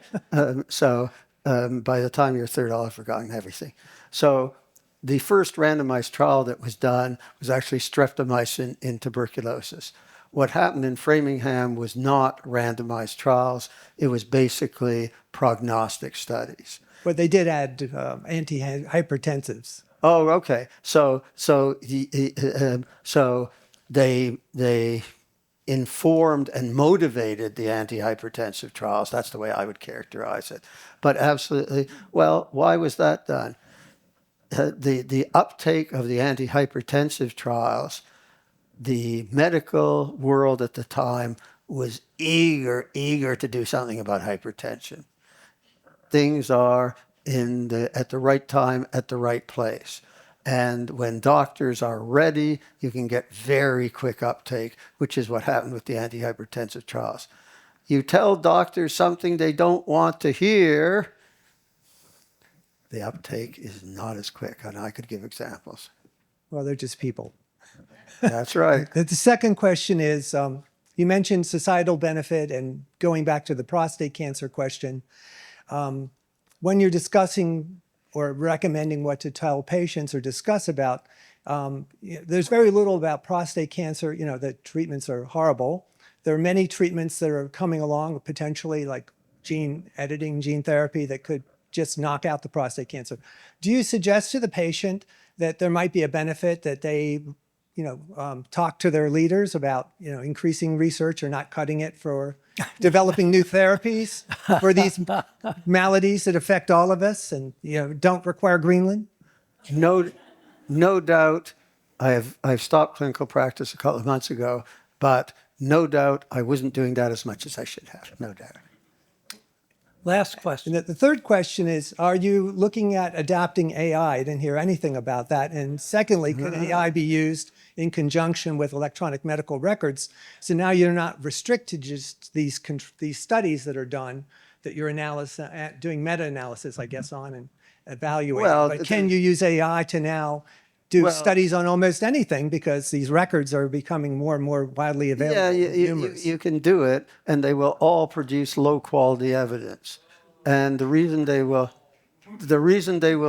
So by the time you're third, I'll have forgotten everything. So the first randomized trial that was done was actually streptomycin in tuberculosis. What happened in Framingham was not randomized trials. It was basically prognostic studies. But they did add antihypertensives. Oh, okay. So they informed and motivated the antihypertensive trials. That's the way I would characterize it. But absolutely, well, why was that done? The uptake of the antihypertensive trials, the medical world at the time was eager to do something about hypertension. Things are at the right time, at the right place. And when doctors are ready, you can get very quick uptake, which is what happened with the antihypertensive trials. You tell doctors something they don't want to hear, the uptake is not as quick. And I could give examples. Well, they're just people. That's right. The second question is, you mentioned societal benefit, and going back to the prostate cancer question, when you're discussing or recommending what to tell patients or discuss about, there's very little about prostate cancer. The treatments are horrible. There are many treatments that are coming along, potentially like gene editing, gene therapy, that could just knock out the prostate cancer. Do you suggest to the patient that there might be a benefit that they talk to their leaders about, increasing research or not cutting it for developing new therapies for these maladies that affect all of us and, don't require Greenland? No doubt. I've stopped clinical practice a couple of months ago, but no doubt I wasn't doing that as much as I should have. No doubt. Last question. And the third question is, are you looking at adapting AI? I didn't hear anything about that. And secondly, could AI be used in conjunction with electronic medical records? So now you're not restricted to just these studies that are done, that you're doing meta-analysis, I guess, on and evaluating. Well, but can you use AI to now do studies on almost anything, because these records are becoming more and more widely available? Yeah, you can do it, and they will all produce low-quality evidence. And the reason they will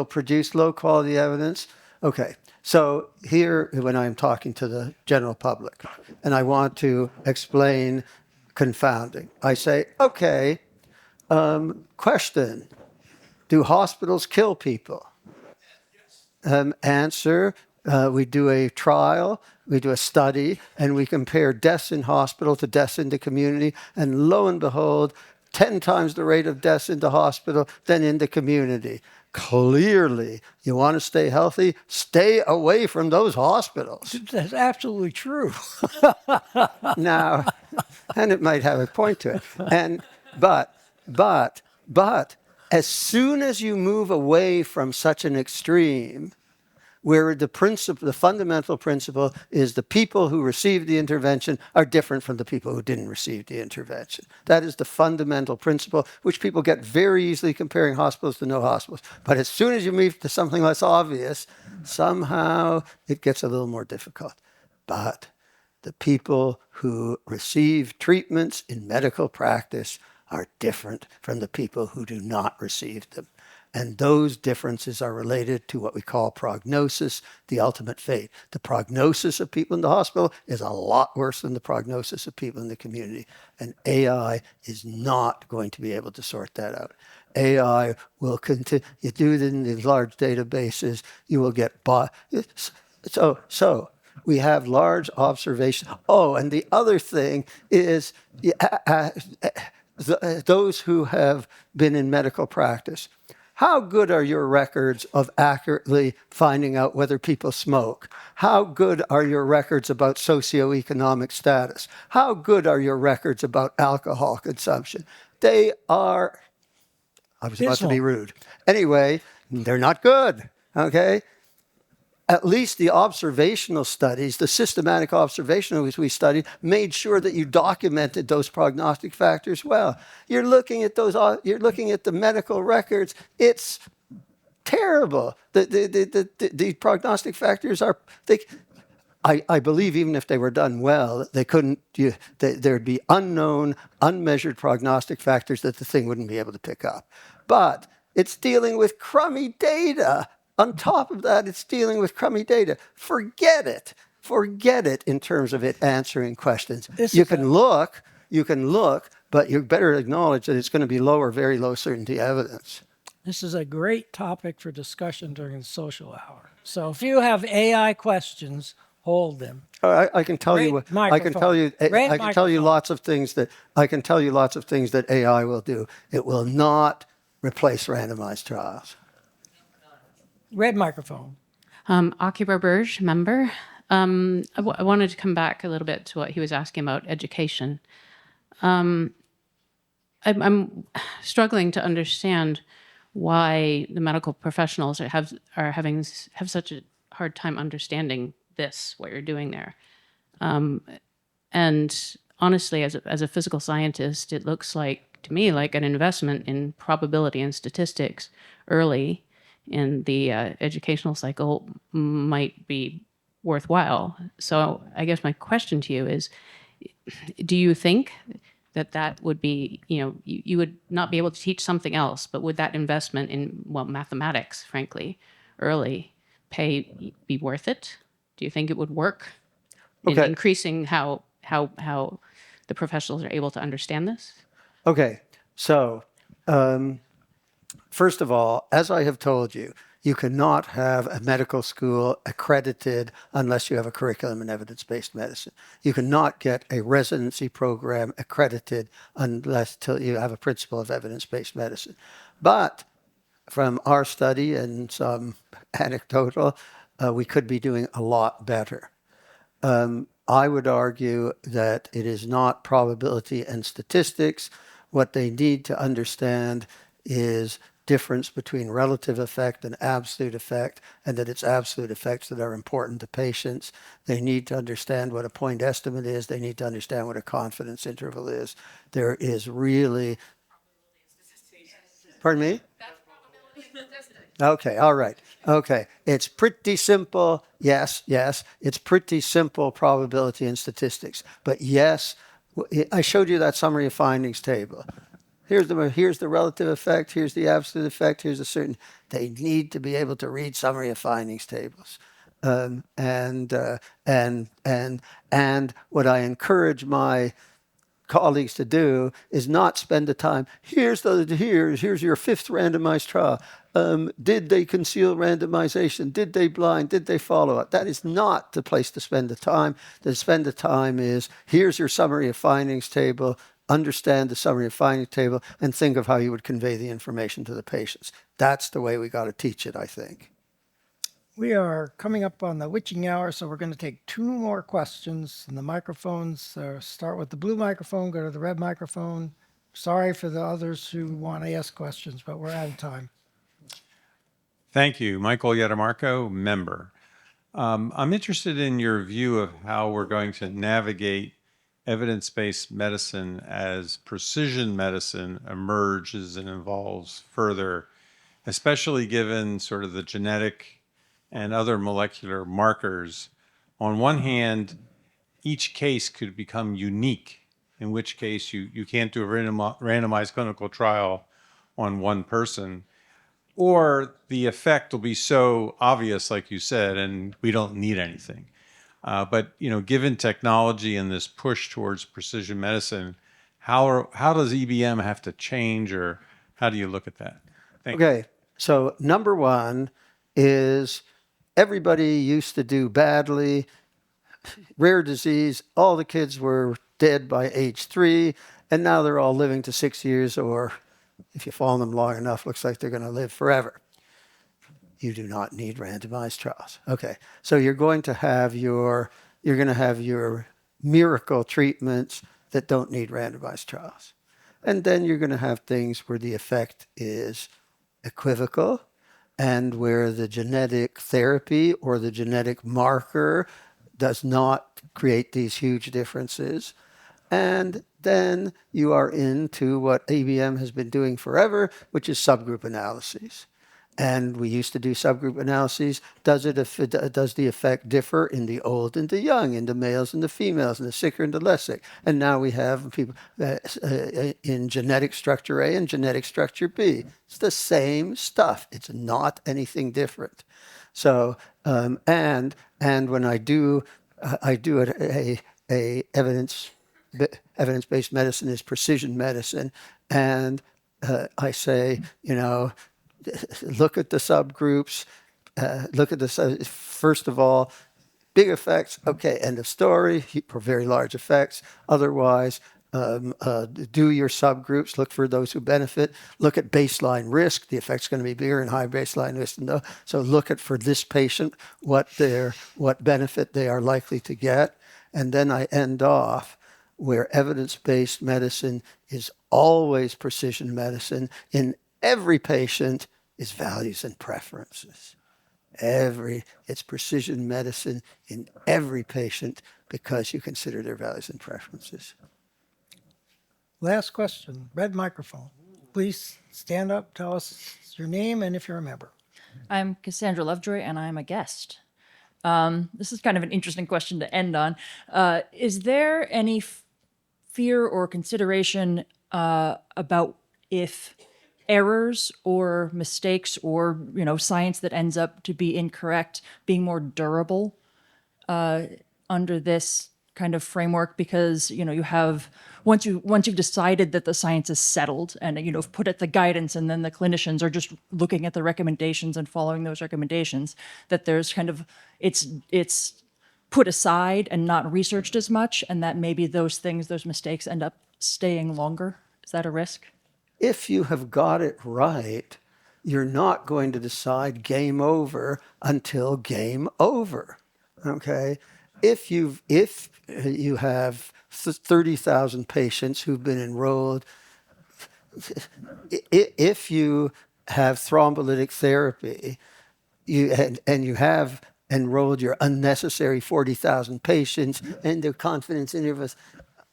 produce low-quality evidence, okay, so here when I'm talking to the general public, and I want to explain confounding, I say, okay, question, do hospitals kill people? Answer, we do a trial, we do a study, and we compare deaths in hospital to deaths in the community, and lo and behold, 10 times the rate of deaths in the hospital than in the community. Clearly, you want to stay healthy, stay away from those hospitals. That's absolutely true. Now, and it might have a point to it. But as soon as you move away from such an extreme, where the fundamental principle is the people who received the intervention are different from the people who didn't receive the intervention. That is the fundamental principle, which people get very easily comparing hospitals to no hospitals. But as soon as you move to something less obvious, somehow it gets a little more difficult. But the people who receive treatments in medical practice are different from the people who do not receive them. And those differences are related to what we call prognosis, the ultimate fate. The prognosis of people in the hospital is a lot worse than the prognosis of people in the community. And AI is not going to be able to sort that out. AI will continue. You do it in these large databases, you will get So we have large observations. Oh, and the other thing is those who have been in medical practice. How good are your records of accurately finding out whether people smoke? How good are your records about socioeconomic status? How good are your records about alcohol consumption? They are, I was about to be rude. Anyway, they're not good, okay? At least the observational studies, the systematic observational we studied, made sure that you documented those prognostic factors well. You're looking at the medical records. It's terrible. The prognostic factors are. I believe even if they were done well, they couldn't. There'd be unknown, unmeasured prognostic factors that the thing wouldn't be able to pick up. But it's dealing with crummy data. On top of that, it's dealing with crummy data. Forget it. Forget it in terms of it answering questions. You can look, but you better acknowledge that it's going to be low or very low certainty evidence. This is a great topic for discussion during the social hour. So if you have AI questions, hold them. I can tell you. I can tell you lots of things that AI will do. It will not replace randomized trials. Red microphone. Akiba Burge, member. I wanted to come back a little bit to what he was asking about education. I'm struggling to understand why the medical professionals have such a hard time understanding what you're doing there. And honestly, as a physical scientist, it looks like to me like an investment in probability and statistics early in the educational cycle might be worthwhile. So I guess my question to you is, do you think that that would be, you would not be able to teach something else, but would that investment in, well, mathematics, frankly, early be worth it? Do you think it would work in Okay. increasing how the professionals are able to understand this? Okay, so first of all, as I have told you, you cannot have a medical school accredited unless you have a curriculum in evidence-based medicine. You cannot get a residency program accredited unless till you have a principle of evidence-based medicine. But from our study and some anecdotal, we could be doing a lot better. I would argue that it is not probability and statistics. What they need to understand is difference between relative effect and absolute effect, and that it's absolute effects that are important to patients. They need to understand what a point estimate is. They need to understand what a confidence interval is. There is really... Pardon me? Okay, all right. Okay, it's pretty simple. Yes, it's pretty simple probability and statistics. But yes, I showed you that summary of findings table. Here's the relative effect, here's the absolute effect, here's a certain... They need to be able to read summary of findings tables. And what I encourage my colleagues to do is not spend the time, here's your fifth randomized trial. Did they conceal randomization? Did they blind? Did they follow up? That is not the place to spend the time. To spend the time is, here's your summary of findings table, understand the summary of findings table, and think of how you would convey the information to the patients. That's the way we got to teach it, I think. We are coming up on the witching hour, so we're going to take 2 more questions. And the microphones, start with the blue microphone, go to the red microphone. Sorry for the others who want to ask questions, but we're out of time. Thank you. Michael Yatamarco, member. I'm interested in your view of how we're going to navigate evidence-based medicine as precision medicine emerges and evolves further, especially given sort of the genetic and other molecular markers. On one hand, each case could become unique, in which case you can't do a randomized clinical trial on one person, or the effect will be so obvious, like you said, and we don't need anything. But given technology and this push towards precision medicine, how does EBM have to change, or how do you look at that? Thank you. Okay, so number one is everybody used to do badly, rare disease, all the kids were dead by age 3, and now they're all living to 6 years, or if you follow them long enough, looks like they're going to live forever. You do not need randomized trials. Okay, so you're going to have your miracle treatments that don't need randomized trials. And then you're going to have things where the effect is equivocal and where the genetic therapy or the genetic marker does not create these huge differences. And then you are into what ABM has been doing forever, which is subgroup analyses. And we used to do subgroup analyses. Does the effect differ in the old and the young, in the males and the females, and the sicker and the less sick? And now we have people in genetic structure A and genetic structure B. It's the same stuff. It's not anything different. So, and when I do a evidence-based medicine is precision medicine, and I say, look at the subgroups, first of all, big effects, okay, end of story, for very large effects. Otherwise, do your subgroups, look for those who benefit, look at baseline risk, the effect's going to be bigger in high baseline risk. So look at, for this patient, what benefit they are likely to get. And then I end off where evidence-based medicine is always precision medicine. In every patient is values and preferences. It's precision medicine in every patient because you consider their values and preferences. Last question, red microphone. Please stand up, tell us your name and if you're a member. I'm Cassandra Lovejoy, and I'm a guest. This is kind of an interesting question to end on. Is there any fear or consideration about if errors or mistakes or science that ends up to be incorrect being more durable under this kind of framework? Because you have once you've decided that the science is settled and have put it the guidance, and then the clinicians are just looking at the recommendations and following those recommendations, that there's kind of it's put aside and not researched as much, and that maybe those mistakes end up staying longer. Is that a risk? If you have got it right, you're not going to decide game over until game over. Okay? If you have 30,000 patients who've been enrolled, if you have thrombolytic therapy, and you have enrolled your unnecessary 40,000 patients and the confidence intervals,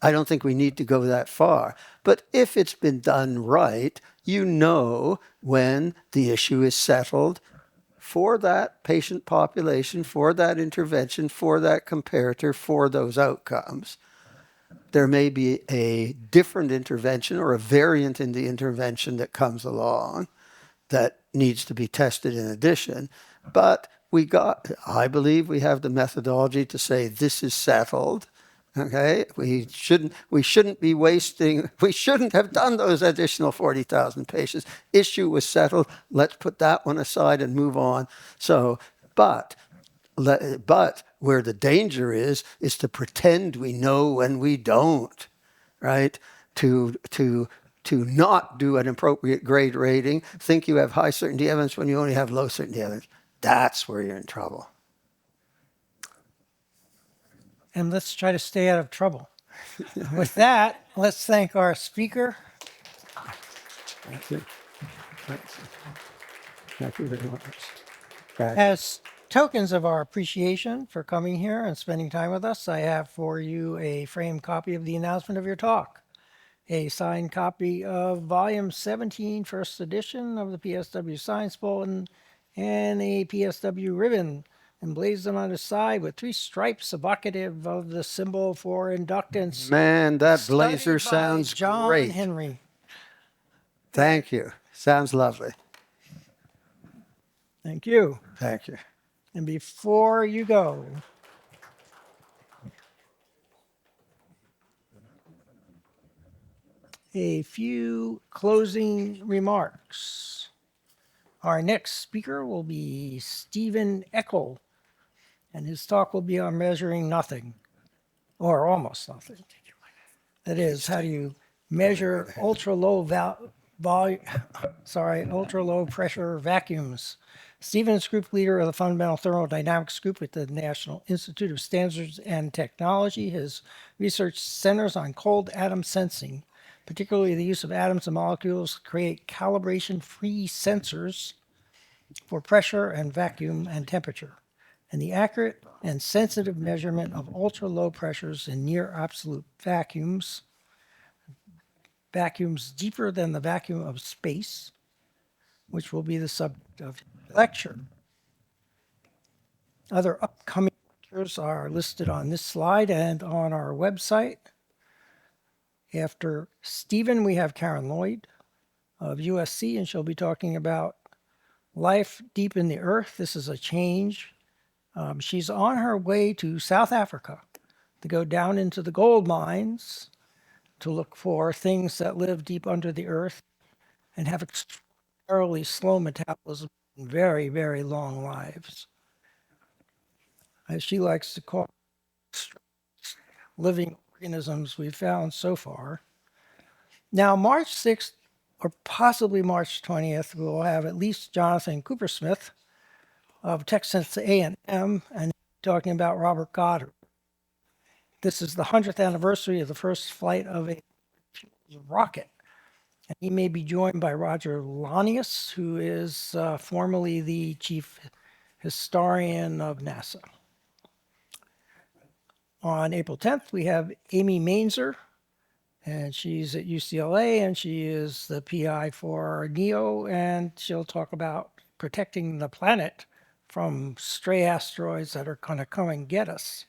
I don't think we need to go that far. But if it's been done right, you know when the issue is settled for that patient population, for that intervention, for that comparator, for those outcomes. There may be a different intervention or a variant in the intervention that comes along that needs to be tested in addition. But I believe we have the methodology to say this is settled. Okay, we shouldn't be wasting, we shouldn't have done those additional 40,000 patients. Issue was settled. Let's put that one aside and move on. So, but where the danger is to pretend we know when we don't, right? To not do an appropriate grade rating, think you have high certainty evidence when you only have low certainty evidence. That's where you're in trouble. And let's try to stay out of trouble. With that, let's thank our speaker. Thank you. Thank you very much. As tokens of our appreciation for coming here and spending time with us, I have for you a framed copy of the announcement of your talk, a signed copy of volume 17, first edition of the PSW Science Bulletin, and a PSW ribbon emblazoned on the side with 3 stripes evocative of the symbol for inductance. Man, that Studied blazer by sounds John great. Henry. Thank you. Sounds lovely. Thank you. Thank you. And before you go, a few closing remarks. Our next speaker will be Stephen Eckel, and his talk will be on measuring nothing, or almost nothing. That is, how do you measure ultra-low pressure vacuums. Stephen is group leader of the Fundamental Thermodynamics Group at the National Institute of Standards and Technology. His research centers on cold atom sensing, particularly the use of atoms and molecules to create calibration-free sensors for pressure and vacuum and temperature, and the accurate and sensitive measurement of ultra-low pressures in near absolute vacuums deeper than the vacuum of space, which will be the subject of the lecture. Other upcoming lectures are listed on this slide and on our website. After Stephen, we have Karen Lloyd of USC, and she'll be talking about life deep in the earth. This is a change. She's on her way to South Africa to go down into the gold mines to look for things that live deep under the earth and have extraordinarily slow metabolism and very, very long lives. As she likes to call living organisms we've found so far. Now, March 6th, or possibly March 20th, we'll have at least Jonathan Coopersmith of Texas A&M and talking about Robert Goddard. This is the 100th anniversary of the first flight of a rocket. And he may be joined by Roger Lanius, who is formerly the chief historian of NASA. On April 10th, we have Amy Mainzer, and she's at UCLA, and she is the PI for NEO, and she'll talk about protecting the planet from stray asteroids that are going to come and get us.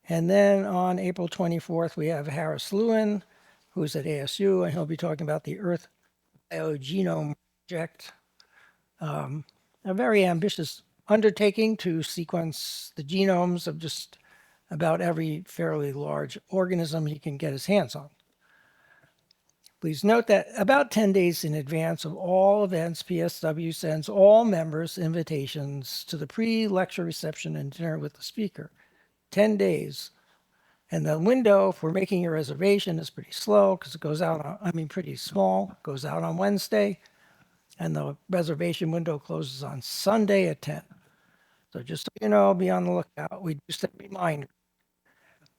And then on April 24th, we have Harris Lewin, who's at ASU, and he'll be talking about the Earth Biogenome Project, a very ambitious undertaking to sequence the genomes of just about every fairly large organism he can get his hands on. Please note that about 10 days in advance of all events, PSW sends all members invitations to the pre-lecture reception and dinner with the speaker. 10 days. And the window for making your reservation is pretty slow because it goes out on, pretty small, goes out on Wednesday. And the reservation window closes on Sunday at 10. So just so you know, be on the lookout. We do send reminders.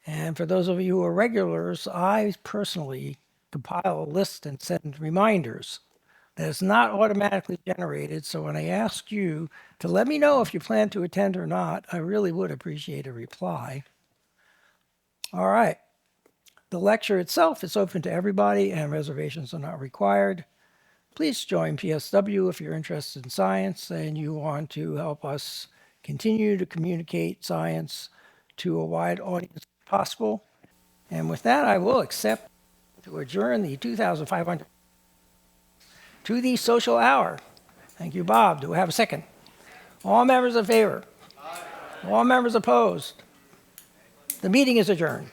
And for those of you who are regulars, I personally compile a list and send reminders that is not automatically generated. So when I ask you to let me know if you plan to attend or not, I really would appreciate a reply. All right. The lecture itself is open to everybody and reservations are not required. Please join PSW if you're interested in science and you want to help us continue to communicate science to a wide audience as possible. And with that, I will accept to adjourn the 2,500 to the social hour. Thank you, Bob. Do we have a second? All members in favor? All members opposed? The meeting is adjourned.